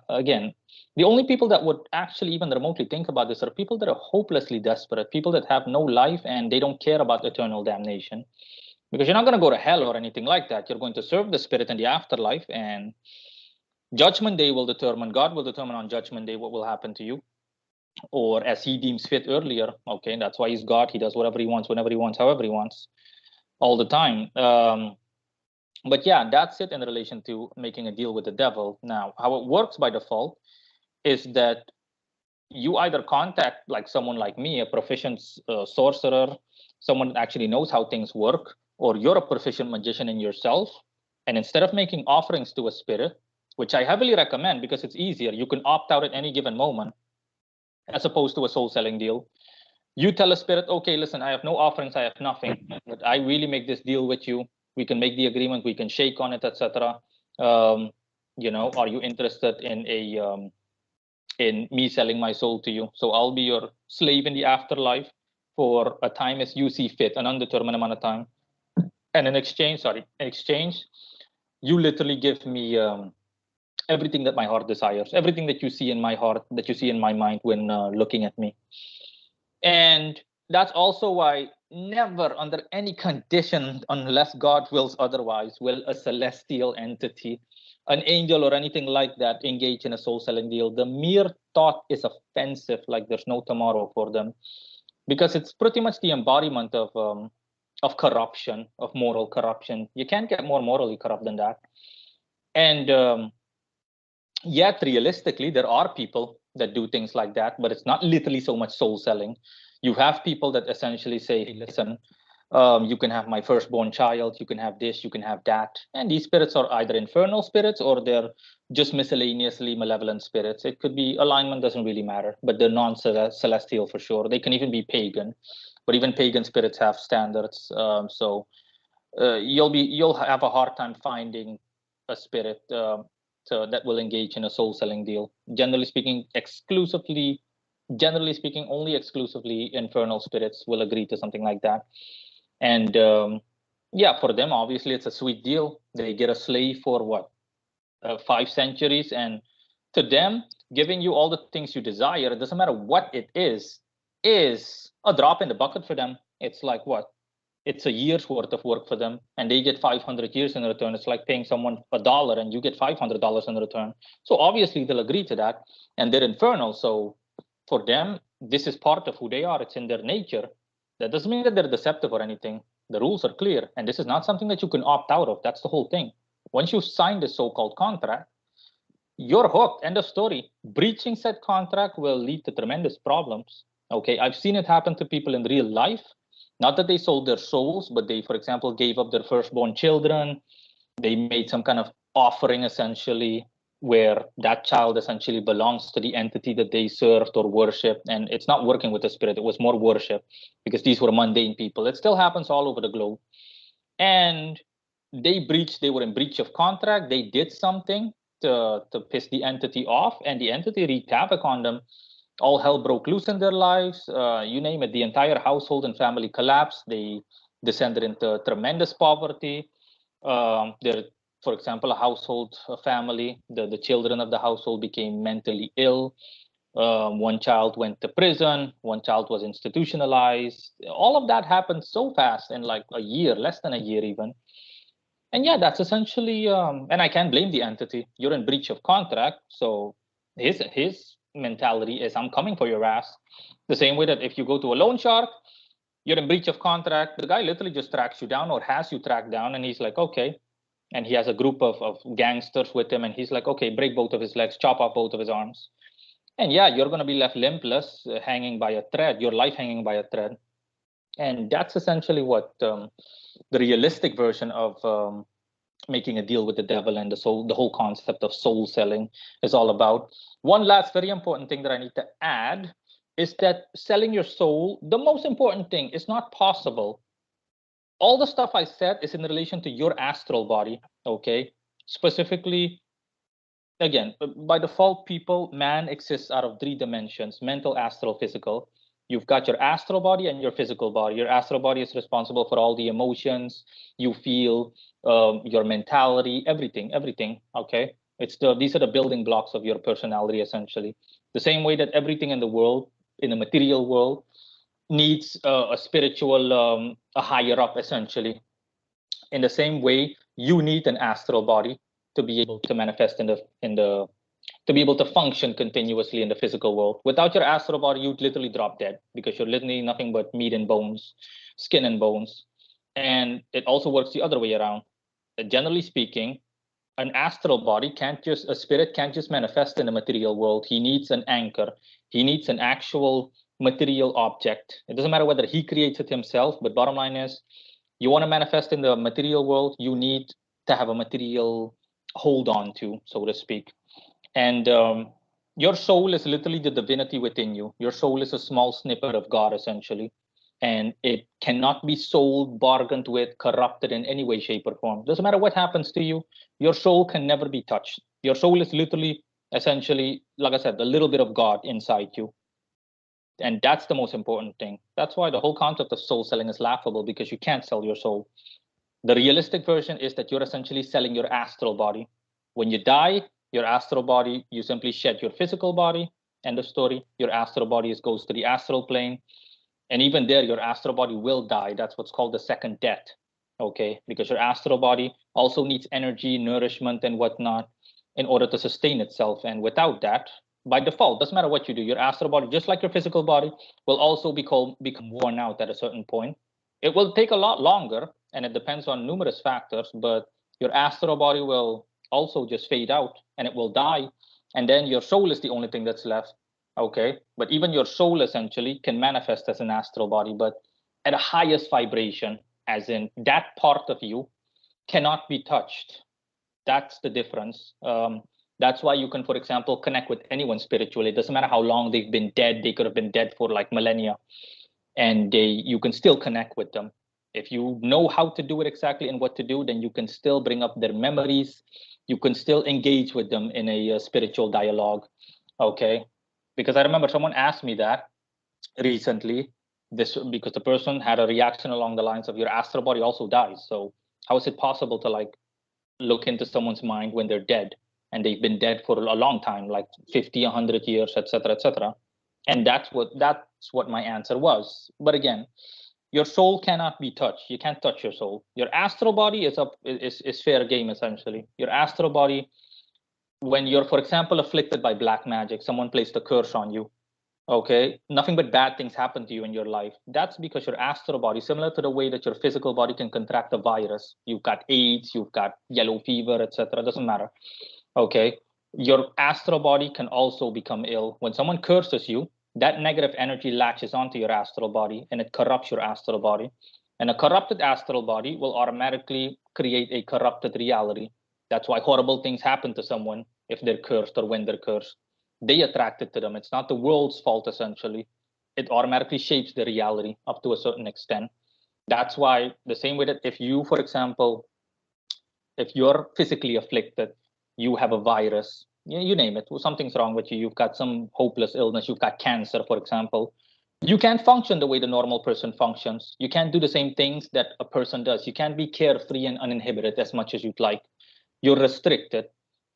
Again, the only people that would actually even remotely think about this are people that are hopelessly desperate, people that have no life and they don't care about eternal damnation. Because you're not going to go to hell or anything like that. You're going to serve the spirit in the afterlife, and judgment day will determine, God will determine on judgment day what will happen to you, or as he deems fit earlier. Okay, that's why he's God. He does whatever he wants, whenever he wants, however he wants, all the time. But yeah, that's it in relation to making a deal with the devil. Now, how it works by default is that you either contact like someone like me, a proficient sorcerer, someone that actually knows how things work, or you're a proficient magician in yourself. And instead of making offerings to a spirit, which I heavily recommend because it's easier, you can opt out at any given moment, as opposed to a soul selling deal. You tell a spirit, okay, listen, I have no offerings, I have nothing, but I really make this deal with you. We can make the agreement, we can shake on it, etc. Are you interested in me selling my soul to you? So I'll be your slave in the afterlife for a time as you see fit, an undetermined amount of time. And in exchange, you literally give me everything that my heart desires, everything that you see in my heart, that you see in my mind when looking at me. And that's also why never under any condition, unless God wills otherwise, will a celestial entity, an angel or anything like that, engage in a soul selling deal. The mere thought is offensive, like there's no tomorrow for them, because it's pretty much the embodiment of corruption, of moral corruption. You can't get more morally corrupt than that. And yet realistically there are people that do things like that, but it's not literally so much soul selling. You have people that essentially say, hey, listen, you can have my firstborn child, you can have this, you can have that. And these spirits are either infernal spirits or they're just miscellaneously malevolent spirits. It could be, alignment doesn't really matter, but they're non-celestial for sure. They can even be pagan, but even pagan spirits have standards. You'll have a hard time finding a spirit that will engage in a soul selling deal. Generally speaking, only exclusively infernal spirits will agree to something like that. And yeah, for them, obviously, it's a sweet deal. They get a slave for what, 5 centuries, and to them, giving you all the things you desire, it doesn't matter what it is a drop in the bucket for them. It's like what? It's a year's worth of work for them, and they get 500 years in return. It's like paying someone $1 and you get $500 in return. So obviously they'll agree to that, and they're infernal. So for them, this is part of who they are. It's in their nature. That doesn't mean that they're deceptive or anything. The rules are clear, and this is not something that you can opt out of. That's the whole thing. Once you sign this so-called contract, you're hooked. End of story. Breaching said contract will lead to tremendous problems. Okay, I've seen it happen to people in real life. Not that they sold their souls, but they, for example, gave up their firstborn children. They made some kind of offering, essentially, where that child essentially belongs to the entity that they served or worshiped. And it's not working with the spirit. It was more worship, because these were mundane people. It still happens all over the globe. And they were in breach of contract. They did something to piss the entity off, and the entity wreaked havoc on them. All hell broke loose in their lives. You name it, the entire household and family collapsed. They descended into tremendous poverty. They're, for example, a family, the children of the household became mentally ill. One child went to prison. One child was institutionalized. All of that happened so fast, in like a year, less than a year even. And yeah, that's essentially, and I can't blame the entity. You're in breach of contract, so his mentality is I'm coming for your ass. The same way that if you go to a loan shark, you're in breach of contract, the guy literally just tracks you down or has you tracked down, and he's like, okay. And he has a group of gangsters with him, and he's like, okay, break both of his legs, chop off both of his arms. And yeah, you're going to be left limbless, hanging by a thread, your life hanging by a thread. And that's essentially what the realistic version of making a deal with the devil and the whole concept of soul selling is all about. One last very important thing that I need to add is that selling your soul, the most important thing, is not possible. All the stuff I said is in relation to your astral body, okay? Specifically, again, by default, man exists out of three dimensions: mental, astral, physical. You've got your astral body and your physical body. Your astral body is responsible for all the emotions you feel, your mentality, everything. Okay, these are the building blocks of your personality, essentially. The same way that everything in the world, in the material world, needs a spiritual, a higher up, essentially. In the same way, you need an astral body to be able to manifest in the to be able to function continuously in the physical world. Without your astral body, you'd literally drop dead because you're literally nothing but meat and bones, skin and bones. And it also works the other way around. Generally speaking, an astral body a spirit can't just manifest in the material world. He needs an anchor. He needs an actual material object. It doesn't matter whether he creates it himself, but bottom line is, you want to manifest in the material world, you need to have a material hold on to, so to speak. And your soul is literally the divinity within you. Your soul is a small snippet of God, essentially. And it cannot be sold, bargained with, corrupted in any way, shape, or form. Doesn't matter what happens to you, your soul can never be touched. Your soul is literally, essentially, like I said, a little bit of God inside you. And that's the most important thing. That's why the whole concept of soul selling is laughable, because you can't sell your soul. The realistic version is that you're essentially selling your astral body. When you die, your astral body, you simply shed your physical body. End of story. Your astral body goes to the astral plane. And even there, your astral body will die. That's what's called the second death. Okay. Because your astral body also needs energy, nourishment, and whatnot in order to sustain itself. And without that, by default, doesn't matter what you do, your astral body, just like your physical body, will also become worn out at a certain point. It will take a lot longer, and it depends on numerous factors, but your astral body will also just fade out and it will die. And then your soul is the only thing that's left. Okay. But even your soul essentially can manifest as an astral body, but at a highest vibration, as in that part of you cannot be touched. That's the difference. That's why you can, for example, connect with anyone spiritually. It doesn't matter how long they've been dead. They could have been dead for like millennia, and you can still connect with them. If you know how to do it exactly and what to do, then you can still bring up their memories. You can still engage with them in a spiritual dialogue. Okay. Because I remember someone asked me that recently, this because the person had a reaction along the lines of, your astral body also dies. So how is it possible to like look into someone's mind when they're dead and they've been dead for a long time, like 50, 100 years, etc., etc.? And that's what my answer was. But again, your soul cannot be touched. You can't touch your soul. Your astral body is fair game, essentially. Your astral body, when you're, for example, afflicted by black magic, someone placed a curse on you. Okay, nothing but bad things happen to you in your life. That's because your astral body, similar to the way that your physical body can contract a virus. You've got AIDS, you've got yellow fever, etc. Doesn't matter. Okay, your astral body can also become ill. When someone curses you, that negative energy latches onto your astral body and it corrupts your astral body. And a corrupted astral body will automatically create a corrupted reality. That's why horrible things happen to someone if they're cursed or when they're cursed. They attract it to them. It's not the world's fault, essentially. It automatically shapes the reality up to a certain extent. That's why, the same way that if you, for example, if you're physically afflicted, you have a virus, you name it, something's wrong with you, you've got some hopeless illness, you've got cancer, for example, you can't function the way the normal person functions. You can't do the same things that a person does. You can't be carefree and uninhibited as much as you'd like. You're restricted.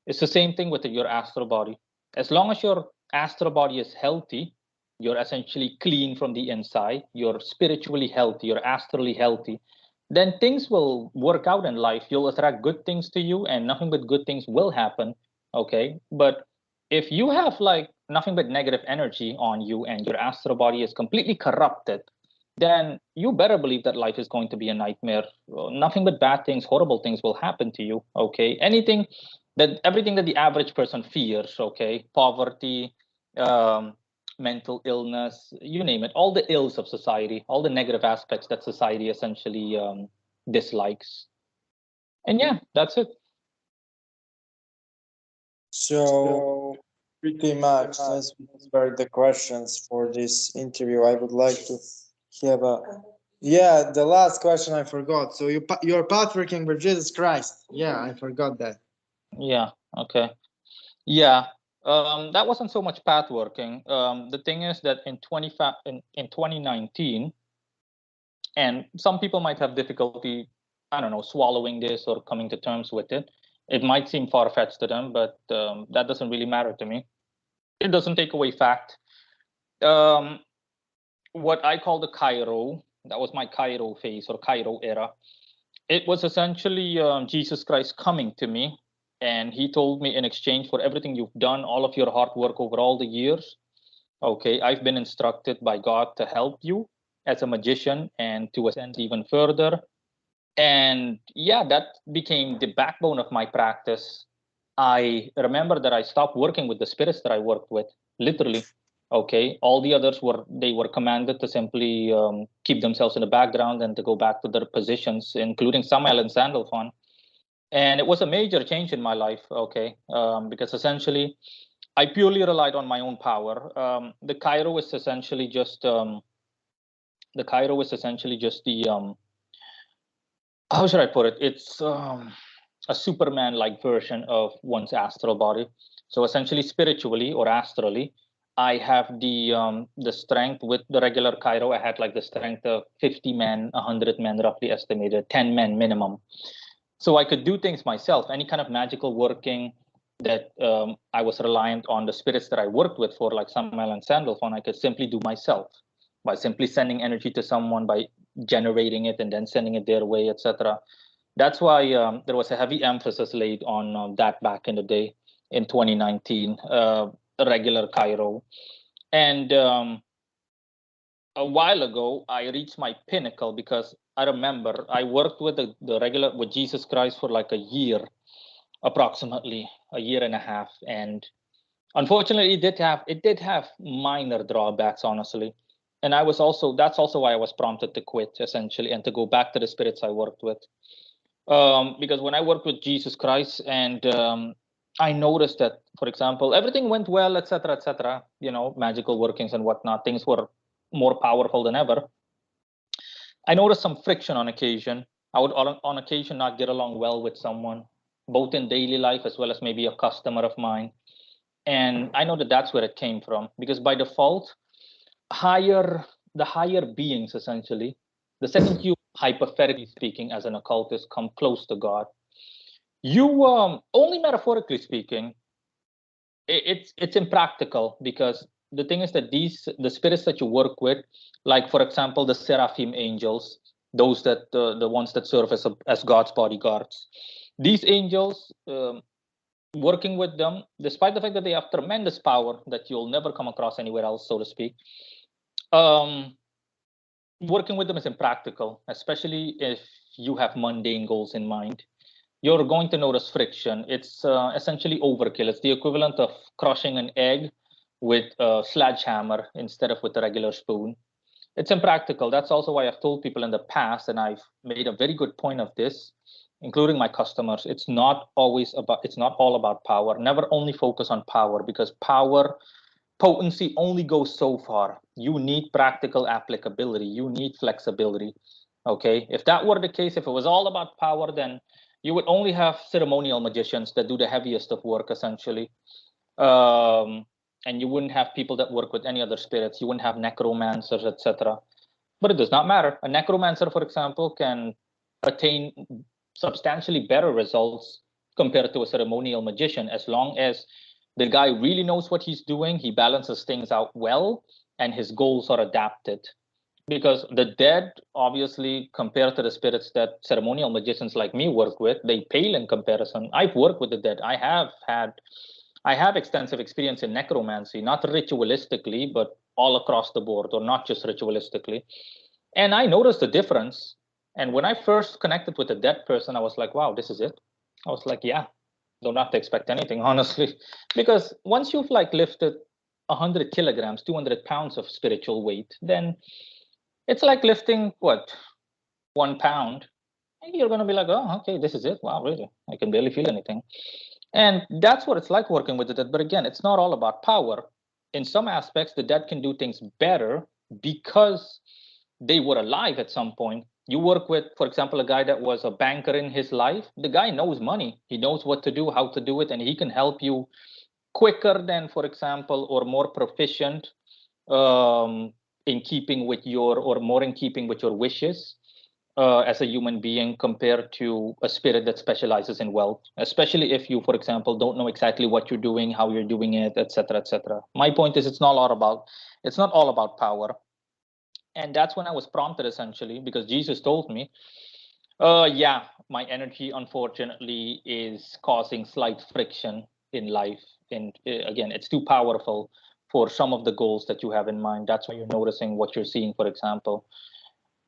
It's the same thing with your astral body. As long as your astral body is healthy, you're essentially clean from the inside, you're spiritually healthy, you're astrally healthy, then things will work out in life. You'll attract good things to you, and nothing but good things will happen. Okay. But if you have like nothing but negative energy on you and your astral body is completely corrupted, then you better believe that life is going to be a nightmare. Nothing but bad things, horrible things will happen to you. Okay, everything that the average person fears. Okay, poverty, um, mental illness, you name it, all the ills of society, all the negative aspects that society essentially dislikes. And yeah, that's it. So pretty much, since we covered the questions for this interview, I would like to have a yeah. The last question I forgot. So you're patriarching with Jesus Christ. Yeah, I forgot that. Yeah. Okay. Yeah. That wasn't so much path working. The thing is that in 2019, and some people might have difficulty, I don't know, swallowing this or coming to terms with it. It might seem far-fetched to them, but that doesn't really matter to me. It doesn't take away fact. Um, what I call the Cairo, that was my Cairo phase or Cairo era. It was essentially Jesus Christ coming to me, and he told me, in exchange for everything you've done, all of your hard work over all the years, okay, I've been instructed by God to help you as a magician and to ascend even further. And yeah, that became the backbone of my practice. I remember that I stopped working with the spirits that I worked with, literally. Okay, all the others were commanded to simply keep themselves in the background and to go back to their positions, including Samael and Sandalphon. And it was a major change in my life. Okay, because essentially I purely relied on my own power. The Cairo is essentially just the how should I put it? It's a Superman-like version of one's astral body. So essentially, spiritually or astrally, I have the strength with the regular Cairo. I had like the strength of 50 men, 100 men, roughly estimated, 10 men minimum. So I could do things myself. Any kind of magical working that I was reliant on the spirits that I worked with for, like Samael and Sandalphon, I could simply do myself by simply sending energy to someone, by generating it and then sending it their way, etc. That's why there was a heavy emphasis laid on that back in the day in 2019, regular Cairo. And a while ago, I reached my pinnacle because I remember I worked with with Jesus Christ for like a year, approximately a year and a half, and unfortunately, it did have minor drawbacks, honestly. And that's also why I was prompted to quit essentially and to go back to the spirits I worked with. Because when I worked with Jesus Christ and I noticed that, for example, everything went well, etc., etc., magical workings and whatnot, things were more powerful than ever. I noticed some friction on occasion. I would on occasion not get along well with someone, both in daily life as well as maybe a customer of mine. And I know that that's where it came from, because by default, higher the higher beings, essentially, the second you, hypothetically speaking, as an occultist, come close to God, you only metaphorically speaking, it's impractical, because the thing is that the spirits that you work with, like for example the seraphim angels, those that the ones that serve as God's bodyguards, these angels, working with them, despite the fact that they have tremendous power that you'll never come across anywhere else, so to speak, um, working with them is impractical, especially if you have mundane goals in mind. You're going to notice friction. It's essentially overkill. It's the equivalent of crushing an egg with a sledgehammer instead of with a regular spoon. It's impractical. That's also why I've told people in the past, and I've made a very good point of this, including my customers. It's not all about power. Never only focus on power, because potency only goes so far. You need practical applicability. You need flexibility. Okay. If that were the case, if it was all about power, then you would only have ceremonial magicians that do the heaviest of work, essentially. And you wouldn't have people that work with any other spirits. You wouldn't have necromancers, etc. But it does not matter. A necromancer, for example, can attain substantially better results compared to a ceremonial magician, as long as the guy really knows what he's doing, he balances things out well, and his goals are adapted. Because the dead, obviously, compared to the spirits that ceremonial magicians like me work with, they pale in comparison. I've worked with the dead. I have extensive experience in necromancy, not ritualistically, but all across the board, or not just ritualistically. And I noticed the difference. And when I first connected with a dead person, I was like, wow, this is it. I was like, yeah, don't have to expect anything, honestly. Because once you've like lifted 100 kilograms, 200 pounds of spiritual weight, then it's like lifting what, 1 pound. And you're going to be like, oh, okay, this is it. Wow, really? I can barely feel anything. And that's what it's like working with the dead. But again, it's not all about power. In some aspects, the dead can do things better because they were alive at some point. You work with, for example, a guy that was a banker in his life. The guy knows money. He knows what to do, how to do it, and he can help you quicker than, for example, or more proficient in keeping with your, or more in keeping with your wishes as a human being compared to a spirit that specializes in wealth, especially if you, for example, don't know exactly what you're doing, how you're doing it, etc., etc. My point is, it's not all about power. And that's when I was prompted, essentially, because Jesus told me, yeah, my energy, unfortunately, is causing slight friction in life. And again, it's too powerful for some of the goals that you have in mind. That's why you're noticing what you're seeing, for example.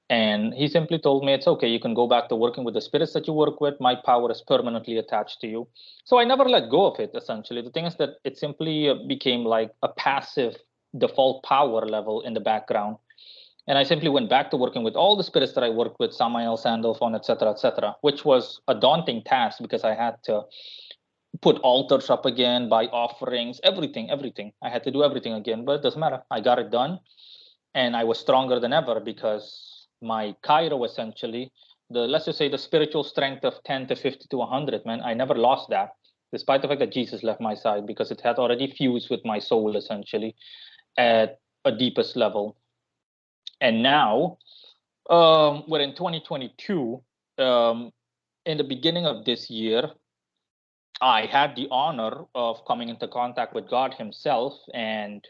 And he simply told me, it's okay, you can go back to working with the spirits that you work with. My power is permanently attached to you. So I never let go of it, essentially. The thing is that it simply became like a passive default power level in the background. And I simply went back to working with all the spirits that I worked with, Samael, Sandalphon, etc., which was a daunting task because I had to put altars up again, buy offerings, everything. I had to do everything again, but it doesn't matter. I got it done. And I was stronger than ever because my Cairo, essentially, let's just say the spiritual strength of 10 to 50 to 100, man, I never lost that, despite the fact that Jesus left my side, because it had already fused with my soul, essentially, at a deepest level. And now, we're in 2022. In the beginning of this year, I had the honor of coming into contact with God Himself, and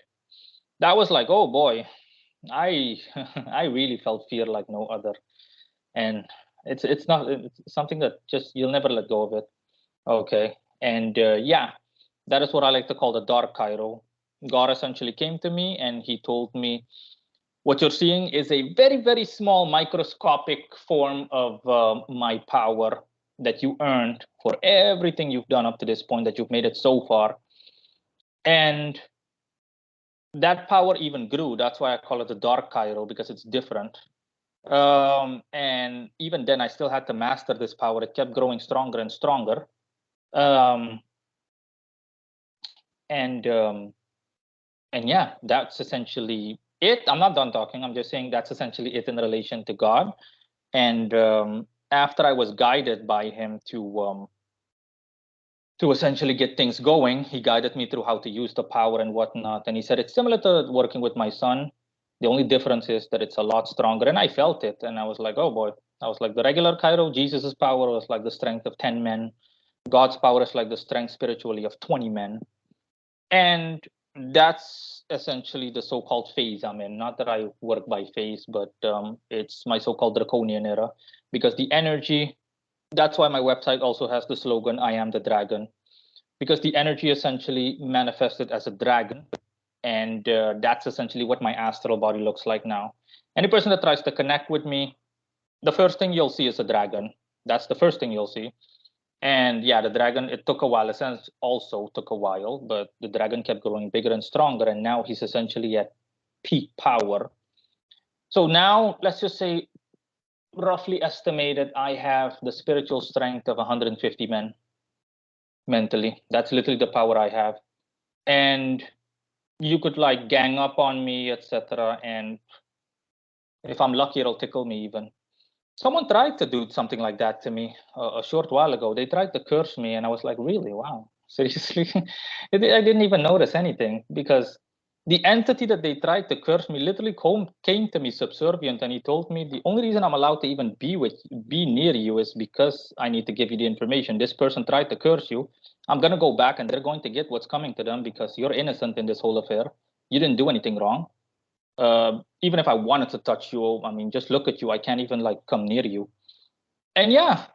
that was like, oh boy, I I really felt fear like no other, and it's something that just you'll never let go of it. Okay, and yeah, that is what I like to call the dark Cairo. God essentially came to me and He told me, what you're seeing is a very, very small microscopic form of my power that you earned for everything you've done up to this point, that you've made it so far. And that power even grew. That's why I call it the dark Cairo, because it's different. And even then, I still had to master this power. It kept growing stronger and stronger. Um, and um, and yeah, that's essentially it. I'm not done talking. I'm just saying that's essentially it in relation to God. And after I was guided by him to essentially get things going, he guided me through how to use the power and whatnot. And he said it's similar to working with my son. The only difference is that it's a lot stronger. And I felt it, and I was like, oh boy. I was like, the regular Cairo, Jesus's power was like the strength of 10 men. God's power is like the strength spiritually of 20 men. And that's essentially the so-called phase I'm in. Not that I work by phase, but it's my so-called draconian era, because the energy, that's why my website also has the slogan, I am the dragon, because the energy essentially manifested as a dragon. And that's essentially what my astral body looks like now. Any person that tries to connect with me, the first thing you'll see is a dragon. That's the first thing you'll see. And yeah, the dragon, it took a while. The sense also took a while, but the dragon kept growing bigger and stronger. And now he's essentially at peak power. So now, let's just say, roughly estimated, I have the spiritual strength of 150 men mentally. That's literally the power I have. And you could like gang up on me, etc. And if I'm lucky, it'll tickle me even. Someone tried to do something like that to me a short while ago. They tried to curse me, and I was like, really? Wow, seriously? I didn't even notice anything, because the entity that they tried to curse me literally came to me subservient, and he told me the only reason I'm allowed to even be near you is because I need to give you the information. This person tried to curse you. I'm gonna go back, and they're going to get what's coming to them because you're innocent in this whole affair. You didn't do anything wrong. Even if I wanted to touch you, I mean, just look at you. I can't even like come near you. And yeah,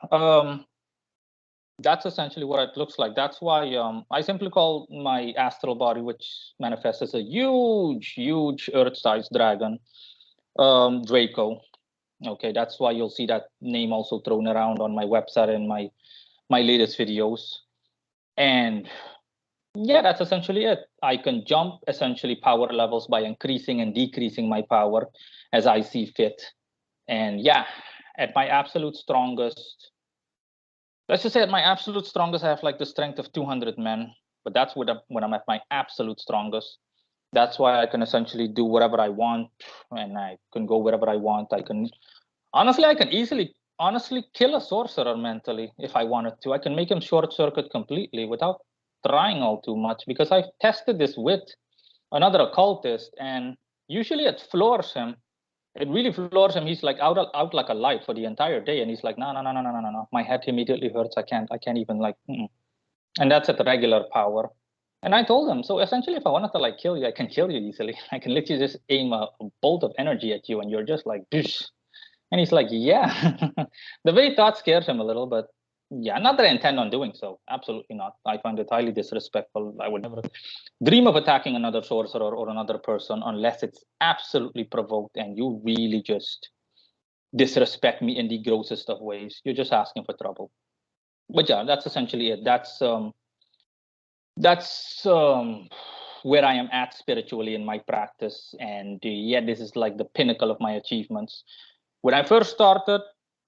That's essentially what it looks like. That's why I simply call my astral body, which manifests as a huge Earth-sized dragon, Draco. Okay, that's why you'll see that name also thrown around on my website and my latest videos. And yeah, that's essentially it. I can jump essentially power levels by increasing and decreasing my power as I see fit. And yeah, at my absolute strongest, let's just say at my absolute strongest, I have like the strength of 200 men. But that's when I'm at my absolute strongest. That's why I can essentially do whatever I want, and I can go wherever I want. I can easily honestly kill a sorcerer mentally if I wanted to. I can make him short circuit completely without trying all too much, because I've tested this with another occultist, and usually it floors him. It really floors him. He's like out like a light for the entire day, and he's like, no, no, no, no, no, no, no, no. My head immediately hurts. I can't even like. Mm-mm. And that's at regular power. And I told him, so essentially, if I wanted to like kill you, I can kill you easily. I can literally just aim a bolt of energy at you, and you're just like, Psh. And he's like, yeah. The very thought scares him a little, but yeah, not that I intend on doing so. Absolutely not. I find it highly disrespectful. I would never dream of attacking another sorcerer or another person unless it's absolutely provoked and you really just disrespect me in the grossest of ways. You're just asking for trouble. But yeah, that's essentially it. That's where I am at spiritually in my practice. And yeah, this is like the pinnacle of my achievements. When I first started,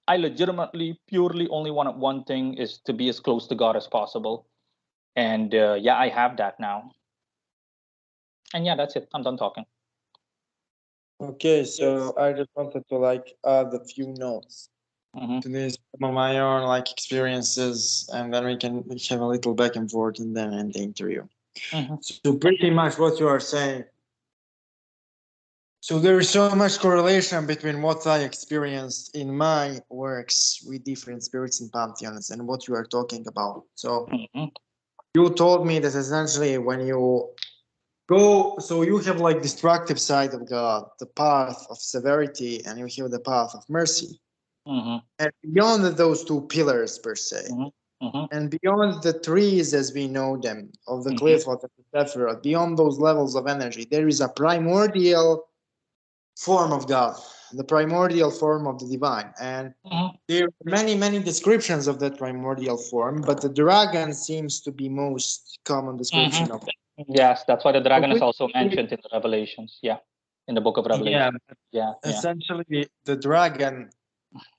I legitimately, purely only wanted one thing, is to be as close to God as possible. And yeah, I have that now. And yeah, that's it. I'm done talking. Okay, so I just wanted to like add a few notes Mm-hmm. to this, some of my own like experiences, and then we can have a little back and forth and then end the interview. Mm-hmm. So pretty much what you are saying. So there is so much correlation between what I experienced in my works with different spirits and pantheons and what you are talking about. So Mm-hmm. you told me that essentially when you go, so you have like destructive side of God, the path of severity, and you have the path of mercy. Mm-hmm. And beyond those two pillars per se, Mm-hmm. and beyond the trees as we know them, of the Mm-hmm. cliff of the Sephiroth, beyond those levels of energy, there is a primordial form of God, the primordial form of the divine. And Mm-hmm. there are many descriptions of that primordial form, but the dragon seems to be most common description of it. Mm-hmm. Yes, that's why the So dragon is also mentioned in the Revelations. Yeah, in the book of yeah, Revelation. Yeah, yeah. essentially the dragon,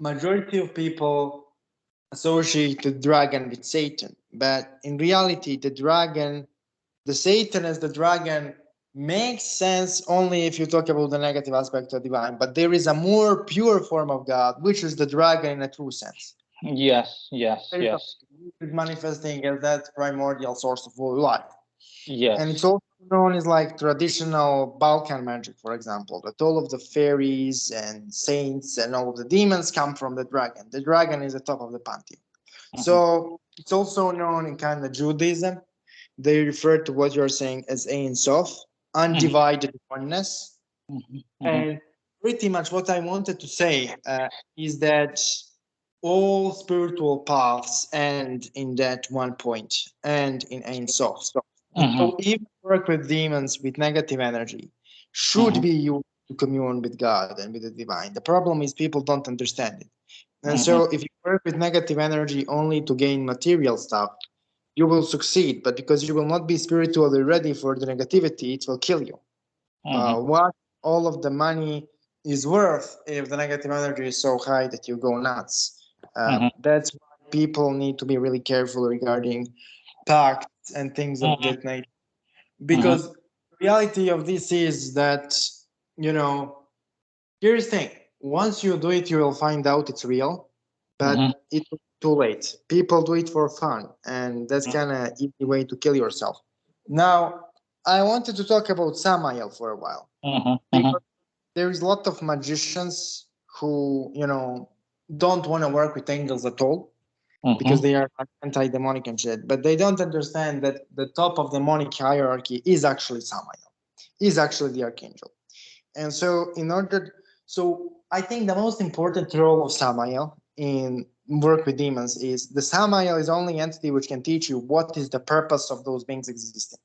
majority of people associate the dragon with Satan, but in reality, the Satan as the dragon makes sense only if you talk about the negative aspect of divine. But there is a more pure form of God, which is the dragon in a true sense. Yes, yes, There is yes, manifesting as that primordial source of all life. And it's yes. also known as like traditional Balkan magic, for example, that all of the fairies and saints and all of the demons come from the dragon. The dragon is the top of the pantheon. Mm-hmm. So it's also known in kind of Judaism. They refer to what you're saying as Ein Sof, Mm-hmm. undivided oneness. Mm-hmm. And pretty much what I wanted to say is that all spiritual paths end in that one point, and in Ein Sof. Mm-hmm. So even work with demons with negative energy should Mm-hmm. be used to commune with God and with the divine. The problem is people don't understand it. And Mm-hmm. so if you work with negative energy only to gain material stuff, you will succeed. But because you will not be spiritually ready for the negativity, it will kill you. Mm-hmm. What all of the money is worth if the negative energy is so high that you go nuts? That's why people need to be really careful regarding pacts and things of Mm-hmm. that nature. Mm-hmm. Because reality of this is that, you know, here's the thing. Once you do it, you will find out it's real, Mm-hmm. but it's too late. People do it for fun, and that's kind of easy way to kill yourself. Now, I wanted to talk about Samael for a while Mm-hmm. Mm-hmm. because there is a lot of magicians who, you know, don't want to work with angels at all because Mm-hmm. they are anti-demonic and shit. But they don't understand that the top of the demonic hierarchy is actually Samael, is actually the archangel. And so, I think the most important role of Samael in work with demons is the Samael is only entity which can teach you what is the purpose of those beings existing.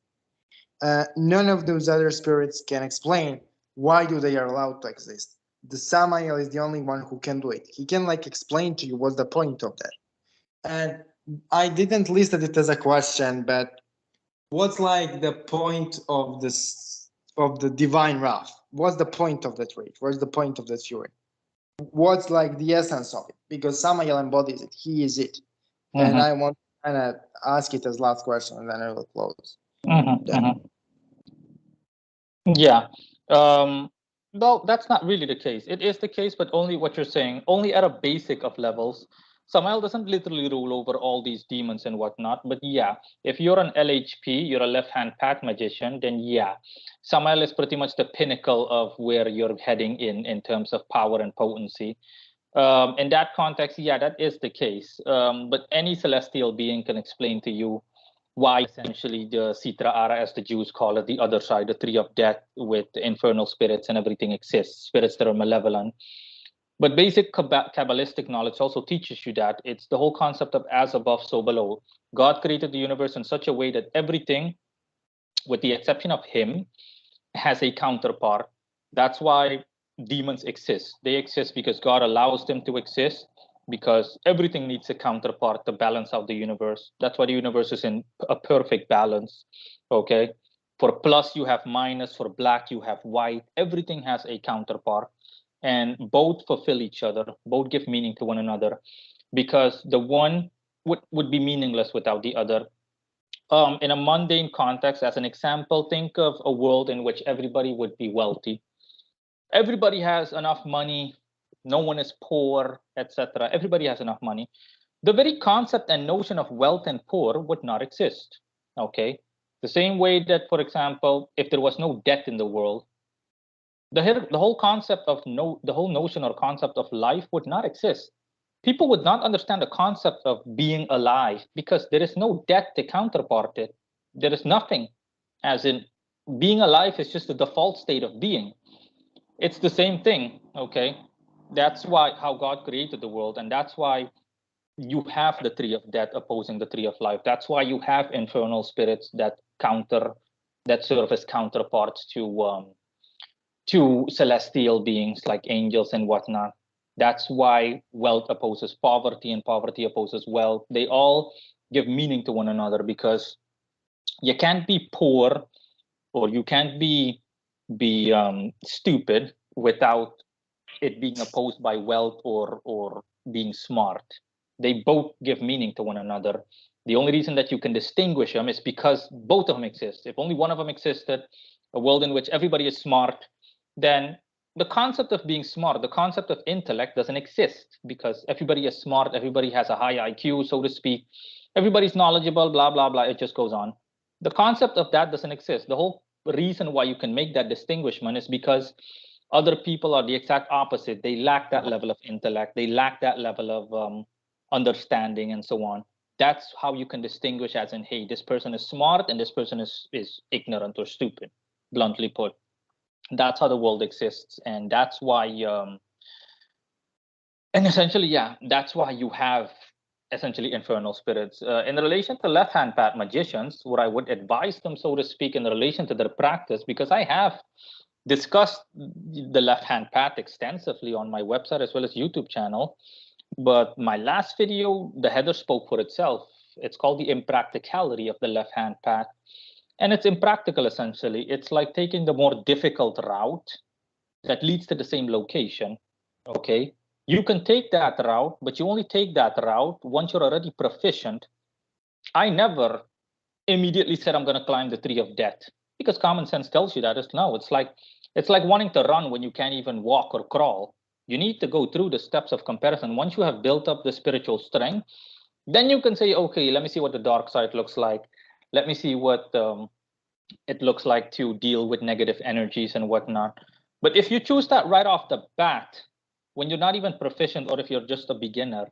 None of those other spirits can explain why do they are allowed to exist. The Samael is the only one who can do it. He can like explain to you what's the point of that. And I didn't list it as a question, but what's like the point of this of the divine wrath? What's the point of that rage? What's the point of that fury? What's like the essence of it? Because Samael embodies it. He is it. And I want to kind of ask it as last question, and then I will close. Yeah. Well, that's not really the case. It is the case, but only what you're saying, only at a basic of levels. Samael doesn't literally rule over all these demons and whatnot. But yeah, if you're an LHP, you're a left-hand path magician, then yeah, Samael is pretty much the pinnacle of where you're heading in terms of power and potency. In that context, yeah, that is the case. But any celestial being can explain to you why essentially the Sitra Ara, as the Jews call it, the other side, the tree of death with the infernal spirits and everything exists, spirits that are malevolent. But basic Kabbalistic knowledge also teaches you that it's the whole concept of as above, so below. God created the universe in such a way that everything, with the exception of him, has a counterpart. That's why demons exist. They exist because God allows them to exist, because everything needs a counterpart to balance out the universe. That's why the universe is in a perfect balance. Okay. For plus, you have minus. For black, you have white. Everything has a counterpart, and both fulfill each other. Both give meaning to one another, because the one would be meaningless without the other. In a mundane context, as an example, think of a world in which everybody would be wealthy. Everybody has enough money. No one is poor, etc. Everybody has enough money. The very concept and notion of wealth and poor would not exist. Okay. The same way that, for example, if there was no death in the world, the whole concept of the whole notion or concept of life would not exist. People would not understand the concept of being alive because there is no death to counterpart it. There is nothing. As in, being alive is just the default state of being. It's the same thing. Okay. That's why how God created the world, and that's why you have the tree of death opposing the tree of life. That's why you have infernal spirits that serve as counterparts to celestial beings like angels and whatnot. That's why wealth opposes poverty and poverty opposes wealth. They all give meaning to one another, because you can't be poor or you can't be stupid without it being opposed by wealth or being smart. They both give meaning to one another. The only reason that you can distinguish them is because both of them exist. If only one of them existed, a world in which everybody is smart, then the concept of being smart, the concept of intellect doesn't exist, because everybody is smart, everybody has a high IQ, so to speak, everybody's knowledgeable, blah, blah, blah, it just goes on. The concept of that doesn't exist. The whole reason why you can make that distinguishment is because other people are the exact opposite. They lack that level of intellect, they lack that level of understanding and so on. That's how you can distinguish, as in, hey, this person is smart and this person is ignorant or stupid, bluntly put. That's how the world exists, and that's why and essentially, yeah, that's why you have essentially infernal spirits. In relation to left-hand path magicians, what I would advise them, so to speak, in relation to their practice, because I have discussed the left-hand path extensively on my website as well as YouTube channel, but my last video, the header spoke for itself. It's called the impracticality of the left-hand path. And it's impractical, essentially. It's like taking the more difficult route that leads to the same location. Okay. You can take that route, but you only take that route once you're already proficient. I never immediately said I'm going to climb the tree of death, because common sense tells you that. No, it's like wanting to run when you can't even walk or crawl. You need to go through the steps of comparison. Once you have built up the spiritual strength, then you can say, okay, let me see what the dark side looks like. Let me see what it looks like to deal with negative energies and whatnot. But if you choose that right off the bat, when you're not even proficient, or if you're just a beginner,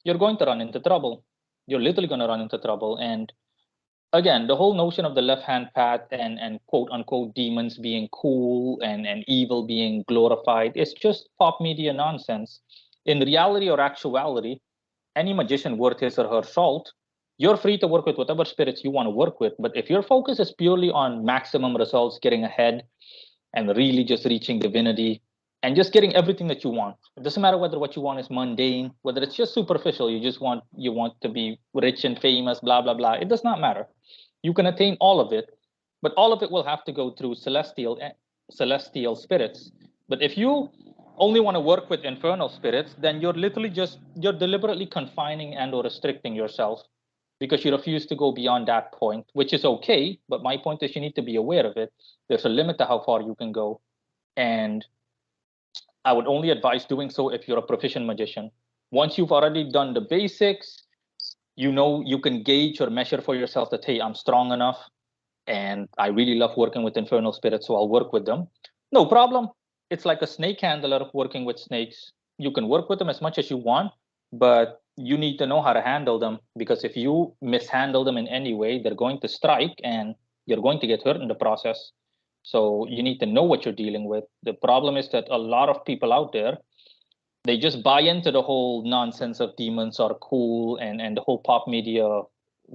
you're going to run into trouble. You're literally going to run into trouble. And again, the whole notion of the left-hand path and quote unquote demons being cool and evil being glorified is just pop media nonsense. In reality or actuality, any magician worth his or her salt, you're free to work with whatever spirits you want to work with. But if your focus is purely on maximum results, getting ahead, and really just reaching divinity and just getting everything that you want, it doesn't matter whether what you want is mundane, whether it's just superficial, you want to be rich and famous, blah blah blah. It does not matter. You can attain all of it, but all of it will have to go through celestial spirits. But if you only want to work with infernal spirits, then you're deliberately confining and or restricting yourself because you refuse to go beyond that point, which is okay. But my point is you need to be aware of it. There's a limit to how far you can go. And I would only advise doing so if you're a proficient magician. Once you've already done the basics, you know you can gauge or measure for yourself that, hey, I'm strong enough and I really love working with infernal spirits, so I'll work with them. No problem. It's like a snake handler working with snakes. You can work with them as much as you want, but you need to know how to handle them, because if you mishandle them in any way, they're going to strike and you're going to get hurt in the process. So you need to know what you're dealing with. The problem is that a lot of people out there, they just buy into the whole nonsense of demons are cool and the whole pop media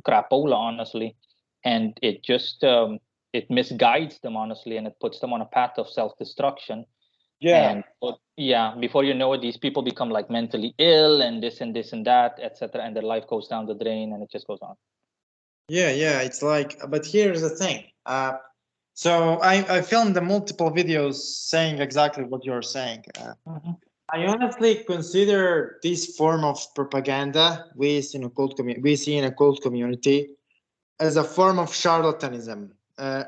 crapola, honestly, and it misguides them, honestly, and it puts them on a path of self-destruction. Yeah. And yeah, before you know it, these people become like mentally ill and this and this and that, etc., and their life goes down the drain, and it just goes on. Yeah, it's like, but here's the thing. So I filmed the multiple videos saying exactly what you're saying. Mhm. I honestly consider this form of propaganda we see in a cult community as a form of charlatanism,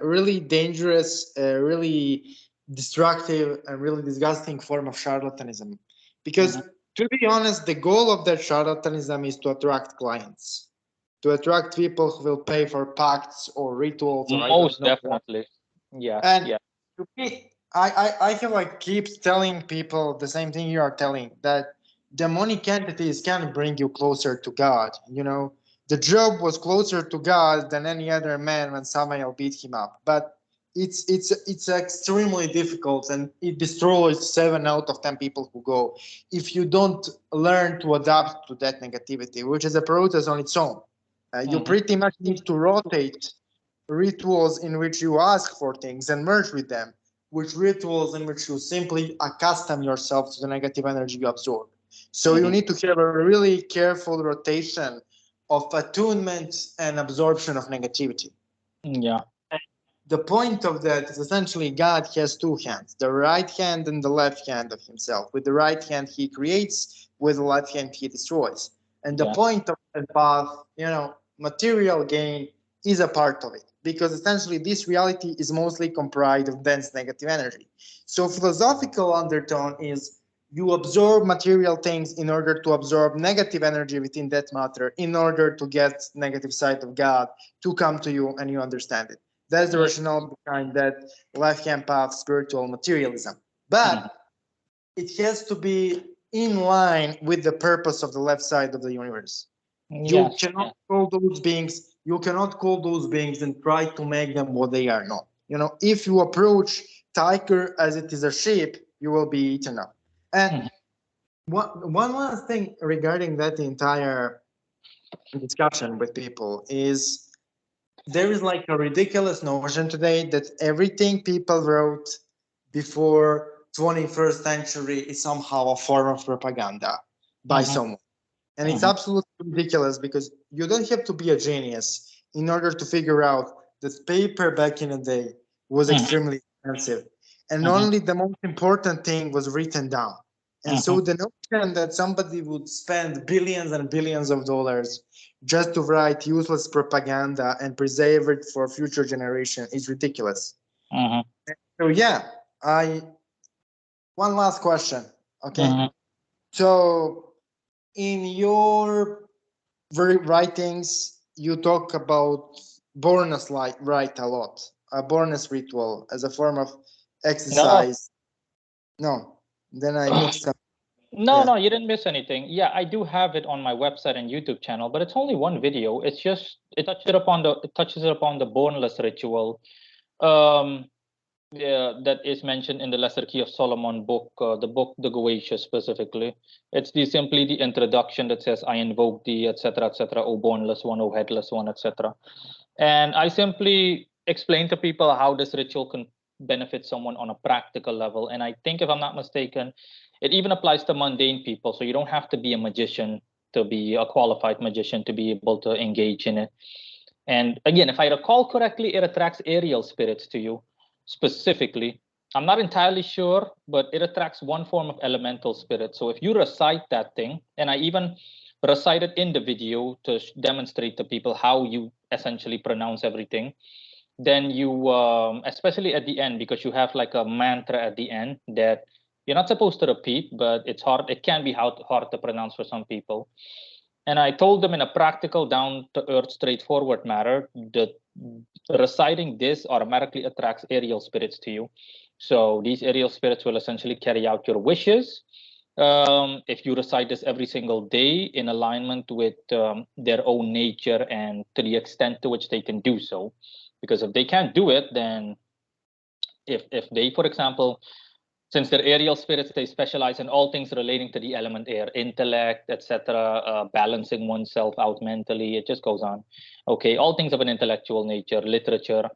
really dangerous, really destructive, and really disgusting form of charlatanism. Because Mhm. to be honest, the goal of that charlatanism is to attract clients, to attract people who will pay for pacts or rituals or I don't Most know what. definitely. Yeah, And yeah. to me, I feel like keeps telling people the same thing you are telling, that demonic entities can bring you closer to God. The Job was closer to God than any other man when Samael beat him up. But it's extremely difficult, and it destroys 7 out of 10 people who go if you don't learn to adapt to that negativity, which is a process on its own. You Mhm. pretty much need to rotate rituals in which you ask for things and merge with them, with rituals in which you simply accustom yourself to the negative energy you absorb. So you Mhm. need to have a really careful rotation of attunement and absorption of negativity. Yeah, The point of that is essentially God has two hands, the right hand and the left hand of himself. With the right hand, he creates, with the left hand, he destroys. And the yeah. point of that path, material gain is a part of it, because essentially this reality is mostly comprised of dense negative energy. So philosophical undertone is you absorb material things in order to absorb negative energy within that matter, in order to get negative side of God to come to you and you understand it. That's the Mm. rationale behind that left-hand path spiritual materialism. But Mhm. it has to be in line with the purpose of the left side of the universe. You Yes, cannot yeah. call those beings and try to make them what they are not. If you approach tiger as it is a sheep, you will be eaten up. And Mhm. one last thing regarding that entire discussion with people is there is like a ridiculous notion today that everything people wrote before 21st century is somehow a form of propaganda by Mhm. someone. And it's Mhm. absolutely ridiculous, because you don't have to be a genius in order to figure out that paper back in the day was Mhm. extremely expensive. And Mhm. only the most important thing was written down. And Mhm. so the notion that somebody would spend billions and billions of dollars just to write useless propaganda and preserve it for future generation is ridiculous. Mhm. So yeah, I one last question. Okay. Mhm. So in your very writings, you talk about Bornus rite a lot, a Bornus ritual as a form of No, exercise. No, then I mixed up. no, Yeah. no, you didn't miss anything. Yeah, I do have it on my website and YouTube channel, but it's only one video. It's just it touches it upon the boneless ritual. Um, that is mentioned in the Lesser Key of Solomon book, the book The Goetia specifically. It's simply the introduction that says, "I invoke thee, etc., O boneless one, O headless one, etc." And I simply explain to people how this ritual can benefit someone on a practical level. And I think, if I'm not mistaken, it even applies to mundane people. So you don't have to be a magician to be a qualified magician to be able to engage in it. And again, if I recall correctly, it attracts aerial spirits to you specifically. I'm not entirely sure, but it attracts one form of elemental spirit. So if you recite that thing, and I even recite it in the video to demonstrate to people how you essentially pronounce everything, then you, especially at the end, because you have like a mantra at the end that you're not supposed to repeat, but it's hard. It can be hard to pronounce for some people. And I told them in a practical, down to earth, straightforward manner that reciting this automatically attracts aerial spirits to you. So these aerial spirits will essentially carry out your wishes. If you recite this every single day in alignment with their own nature and to the extent to which they can do so. Because if they can't do it, then if they, for example, since they're aerial spirits, they specialize in all things relating to the element air, intellect, etc., balancing oneself out mentally. It just goes on. Okay, all things of an intellectual nature, literature,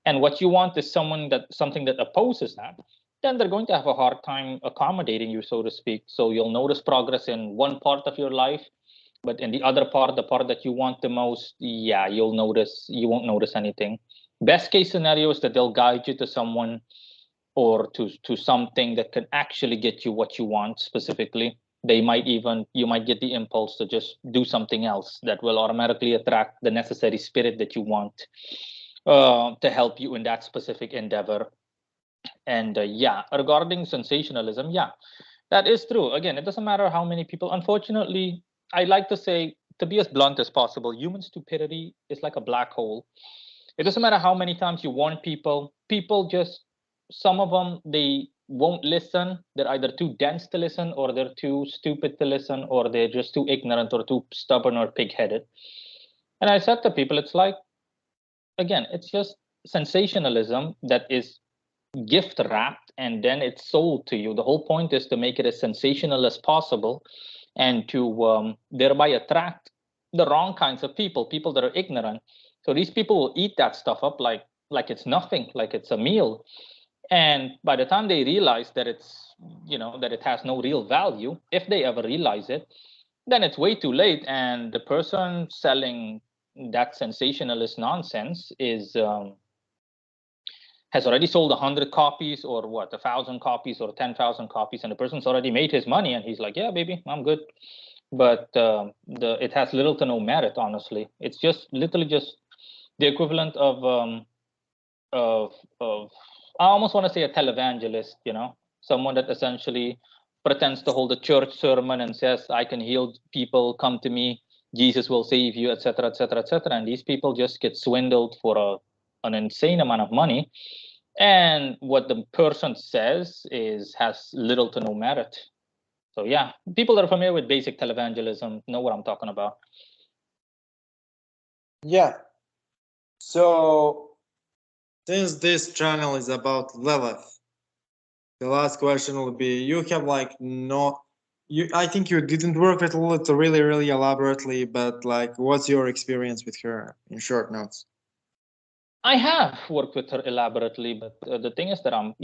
and what you want is something that opposes that. Then they're going to have a hard time accommodating you, so to speak. So you'll notice progress in one part of your life, but in the other part, the part that you want the most, yeah, you won't notice anything. Best case scenario is that they'll guide you to someone or to something that can actually get you what you want specifically. You might get the impulse to just do something else that will automatically attract the necessary spirit that you want to help you in that specific endeavor. And yeah, regarding sensationalism, yeah, that is true. Again, it doesn't matter how many people. Unfortunately, I like to say, to be as blunt as possible, human stupidity is like a black hole. It doesn't matter how many times you warn people, people just, some of them, they won't listen. They're either too dense to listen, or they're too stupid to listen, or they're just too ignorant or too stubborn or pig-headed. And I said to people, it's like, again, it's just sensationalism that is gift wrapped and then it's sold to you. The whole point is to make it as sensational as possible and to thereby attract the wrong kinds of people, people that are ignorant. So these people will eat that stuff up like it's nothing, like it's a meal. And by the time they realize that that it has no real value, if they ever realize it, then it's way too late. And the person selling that sensationalist nonsense is has already sold 100 copies or what, 1,000 copies or 10,000 copies, and the person's already made his money, and he's like, "Yeah, baby, I'm good." But it has little to no merit, honestly. It's just literally just the equivalent of of I almost want to say a televangelist, someone that essentially pretends to hold a church sermon and says, "I can heal people, come to me, Jesus will save you," etc., etc., etc. And these people just get swindled for an insane amount of money, and what the person says has little to no merit. So yeah, people that are familiar with basic televangelism know what I'm talking about. Yeah. So since this channel is about Lilith, the last question will be: you have like no, you. I think you didn't work with Lilith really, really elaborately, but like, what's your experience with her in short notes? I have worked with her elaborately, but the thing is that I'm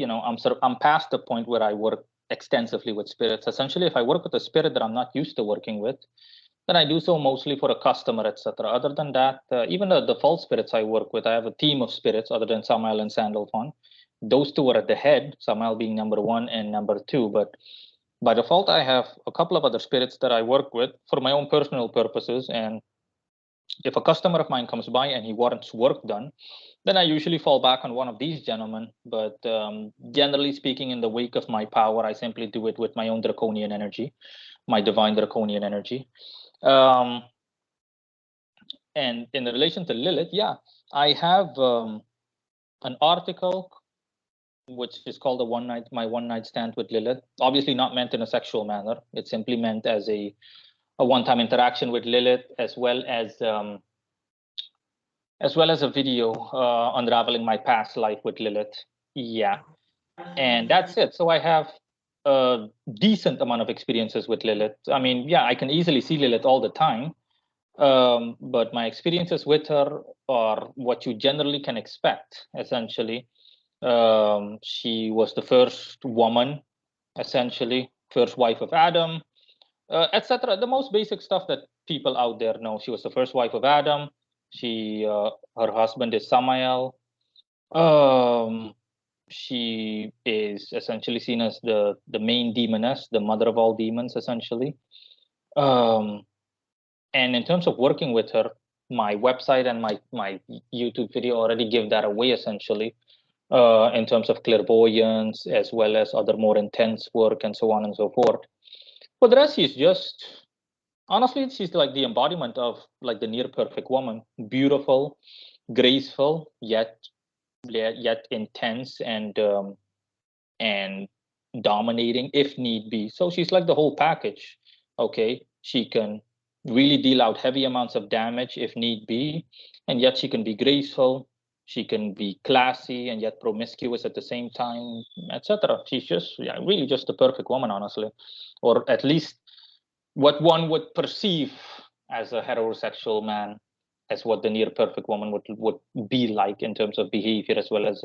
past the point where I work extensively with spirits. Essentially, if I work with a spirit that I'm not used to working with, then I do so mostly for a customer, etc. Other than that, even the false spirits I work with, I have a team of spirits other than Samael and Sandalphon. Those two are at the head, Samael being number one and number two. But by default, I have a couple of other spirits that I work with for my own personal purposes. And if a customer of mine comes by and he wants work done, then I usually fall back on one of these gentlemen. But generally speaking, in the wake of my power, I simply do it with my own draconian energy, my divine draconian energy. Um, and in relation to Lilith, yeah, I have an article which is called my one night stand with Lilith. Obviously, not meant in a sexual manner. It's simply meant as a one time interaction with Lilith, as well as a video unraveling my past life with Lilith. Yeah, and that's it. So I have a decent amount of experiences with Lilith. I mean, yeah, I can easily see Lilith all the time, but my experiences with her are what you generally can expect. Essentially, she was the first woman, essentially, first wife of Adam, etc. The most basic stuff that people out there know. She was the first wife of Adam. Her husband is Samael. Um, she is essentially seen as the main demoness, the mother of all demons, essentially. Um, and in terms of working with her, my website and my YouTube video already give that away, essentially, in terms of clairvoyance as well as other more intense work and so on and so forth. For the rest, she's just honestly, she's like the embodiment of like the near perfect woman, beautiful, graceful, yet intense and dominating if need be. So she's like the whole package. Okay, she can really deal out heavy amounts of damage if need be, and yet she can be graceful. She can be classy and yet promiscuous at the same time, etc. She's just, yeah, really just the perfect woman, honestly, or at least what one would perceive as a heterosexual man as what the near perfect woman would be like in terms of behavior as well as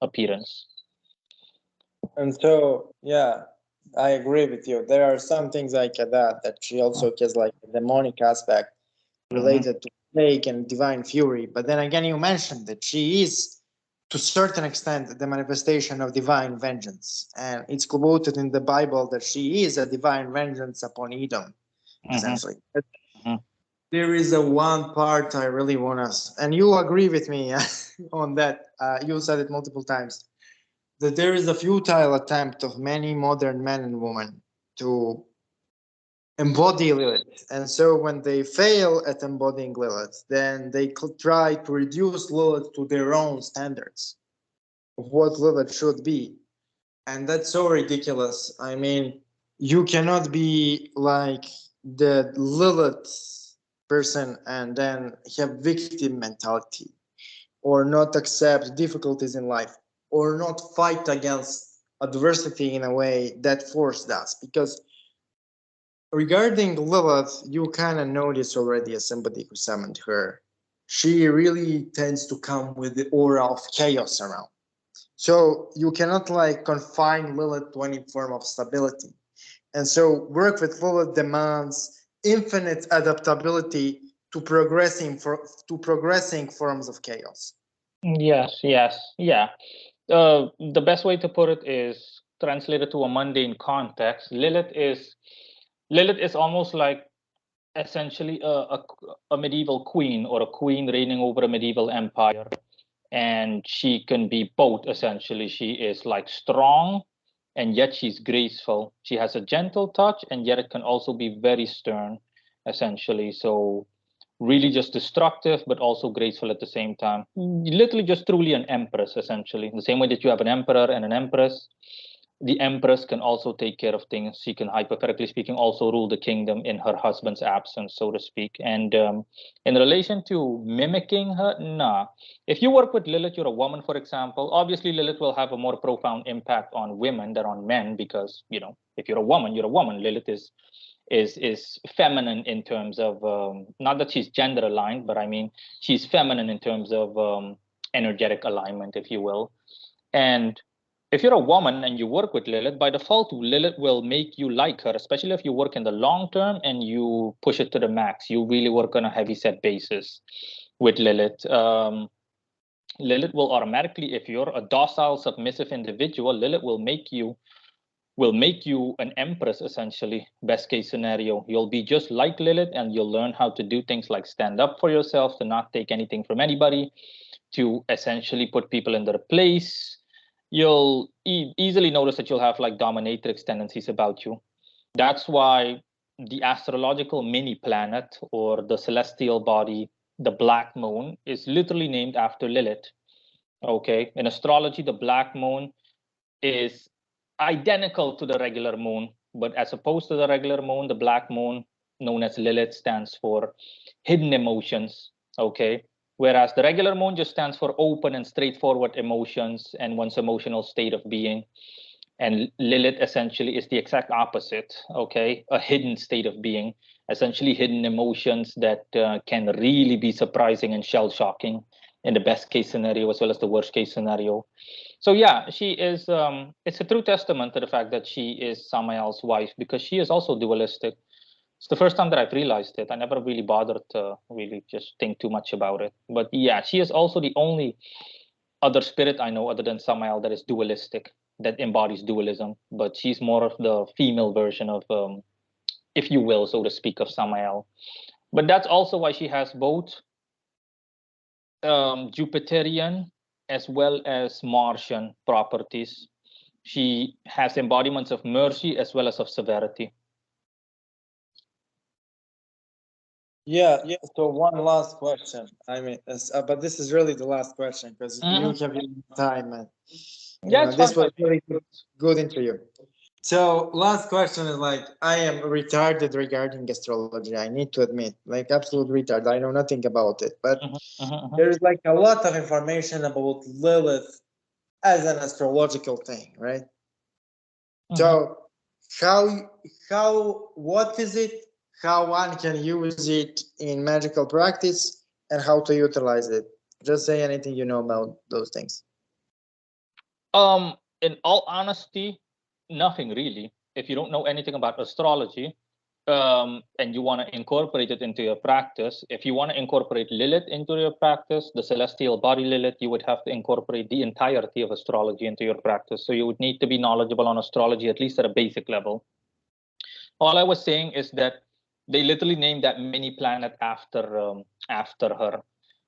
appearance. And so, yeah, I agree with you. There are some things like that she also has like a demonic aspect Mhm. related to plague and divine fury. But then again, you mentioned that she is, to a certain extent, the manifestation of divine vengeance. And it's quoted in the Bible that she is a divine vengeance upon Edom, Mhm. essentially. Mhm. There is a one part I really want to, and you agree with me on that. You said it multiple times that there is a futile attempt of many modern men and women to embody Lilith. And so when they fail at embodying Lilith, then they try to reduce Lilith to their own standards of what Lilith should be. And that's so ridiculous. I mean, you cannot be like the Lilith person and then have victim mentality or not accept difficulties in life or not fight against adversity in a way that force does. Because regarding Lilith, you kind of notice already as somebody who summoned her, she really tends to come with the aura of chaos around. So you cannot like confine Lilith to any form of stability. And so work with Lilith demands infinite adaptability to progressing forms of chaos. Yes, yes, yeah. The best way to put it is translated to a mundane context. Lilith is almost like essentially a medieval queen or a queen reigning over a medieval empire, and she can be both. Essentially, she is like strong, and yet she's graceful. She has a gentle touch, and yet it can also be very stern. Essentially, so really just destructive but also graceful at the same time, literally just truly an empress, essentially the same way that you have an emperor and an empress. The empress can also take care of things. She can, hypothetically speaking, also rule the kingdom in her husband's absence, so to speak. And in relation to mimicking her, nah. If you work with Lilith, you're a woman, for example, obviously Lilith will have a more profound impact on women than on men, because if you're a woman, you're a woman. Lilith is feminine in terms of, not that she's gender aligned, but I mean she's feminine in terms of energetic alignment, if you will. And if you're a woman and you work with Lilith, by default, Lilith will make you like her, especially if you work in the long term and you push it to the max. You really work on a heavy set basis with Lilith. Lilith will automatically, if you're a docile, submissive individual, Lilith will make you an empress, essentially. Best case scenario, you'll be just like Lilith, and you'll learn how to do things like stand up for yourself, to not take anything from anybody, to essentially put people in their place. You'll easily notice that you'll have like dominatrix tendencies about you. That's why the astrological mini planet, or the celestial body, the black moon, is literally named after Lilith. Okay, in astrology, the black moon is identical to the regular moon, but as opposed to the regular moon, the black moon, known as Lilith, stands for hidden emotions. Okay. Whereas the regular moon just stands for open and straightforward emotions and one's emotional state of being. And Lilith essentially is the exact opposite, okay? A hidden state of being, essentially hidden emotions that can really be surprising and shell-shocking in the best case scenario as well as the worst case scenario. So yeah, she is, it's a true testament to the fact that she is Samael's wife, because she is also dualistic. It's the first time that I've realized it. I never really bothered to really just think too much about it. But yeah, she is also the only other spirit I know other than Samael that is dualistic, that embodies dualism. But she's more of the female version of, if you will, so to speak, of Samael. But that's also why she has both Jupiterian as well as Martian properties. She has embodiments of mercy as well as of severity. Yeah. So one last question. I mean, but this is really the last question because you have your time, and Yeah, it's this fine. was really good interview. So last question is like, I am retarded regarding astrology. I need to admit, like absolute retard. I know nothing about it, but there is like a lot of information about Lilith as an astrological thing, right? So what is it? How one can use it in magical practice, and how to utilize it? Just say anything you know about those things. In all honesty, nothing really. If you don't know anything about astrology, and you want to incorporate it into your practice, if you want to incorporate Lilith into your practice, the celestial body Lilith, you would have to incorporate the entirety of astrology into your practice. So you would need to be knowledgeable on astrology, at least at a basic level. All I was saying is that they literally named that mini planet after her,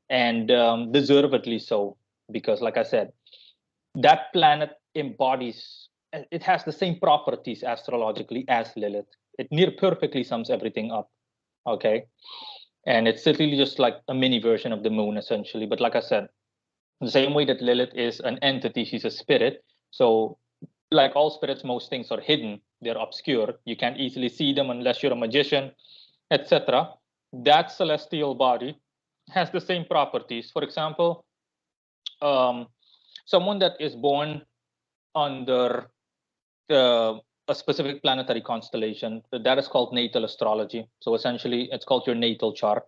and deservedly so, because, like I said, that planet embodies, it has the same properties astrologically as Lilith. It near perfectly sums everything up, okay? And it's literally just like a mini version of the moon, essentially. But like I said, the same way that Lilith is an entity, she's a spirit. So like all spirits, most things are hidden, they're obscure. You can't easily see them unless you're a magician, etc. That celestial body has the same properties. For example, someone that is born under a specific planetary constellation, that is called natal astrology. So essentially, it's called your natal chart.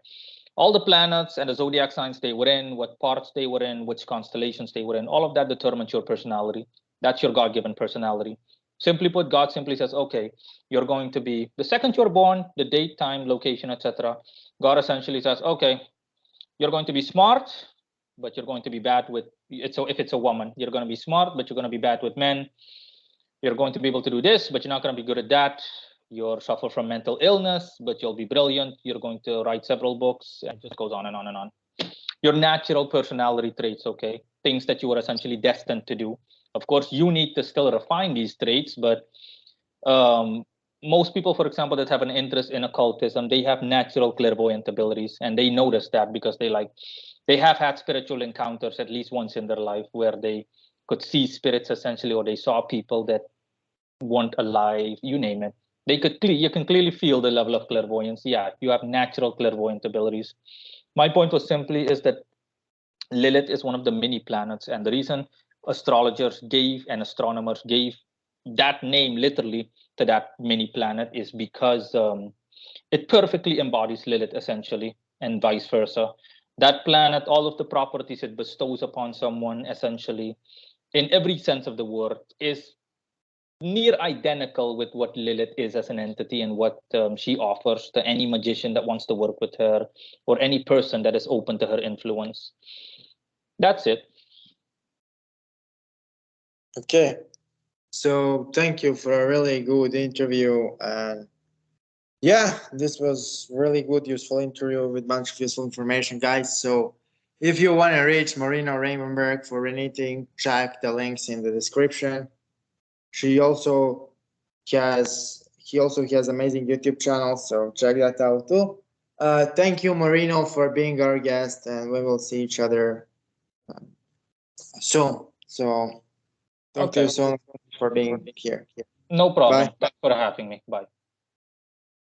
All the planets and the zodiac signs they were in, what parts they were in, which constellations they were in, all of that determines your personality. That's your God-given personality. Simply put, God simply says, okay, you're going to be, the second you're born, the date, time, location, etc. God essentially says, okay, you're going to be smart, but you're going to be bad with it. So if it's a woman, you're going to be smart, but you're going to be bad with men. You're going to be able to do this, but you're not going to be good at that. You'll suffer from mental illness, but you'll be brilliant. You're going to write several books, and it just goes on and on and on. Your natural personality traits, okay? Things that you were essentially destined to do. Of course, you need to still refine these traits, but most people, for example, that have an interest in occultism, they have natural clairvoyant abilities, and they notice that because they have had spiritual encounters at least once in their life where they could see spirits essentially, or they saw people that weren't alive, you name it. You can clearly feel the level of clairvoyance. Yeah, you have natural clairvoyant abilities. My point was simply is that Lilith is one of the mini planets, and the reason astrologers gave and astronomers gave that name literally to that mini planet is because it perfectly embodies Lilith essentially, and vice versa. That planet, all of the properties it bestows upon someone essentially, in every sense of the word, is near identical with what Lilith is as an entity and what she offers to any magician that wants to work with her or any person that is open to her influence. That's it. Okay. So thank you for a really good interview, and yeah, this was really good, useful interview with bunch of useful information, guys. So if you want to reach Morino Ravenberg for anything, check the links in the description. She also he also has amazing YouTube channel, so check that out too. Thank you, Morino, for being our guest, and we will see each other soon. So talk to you soon for being here. No problem. Bye. Thanks for having me. Bye.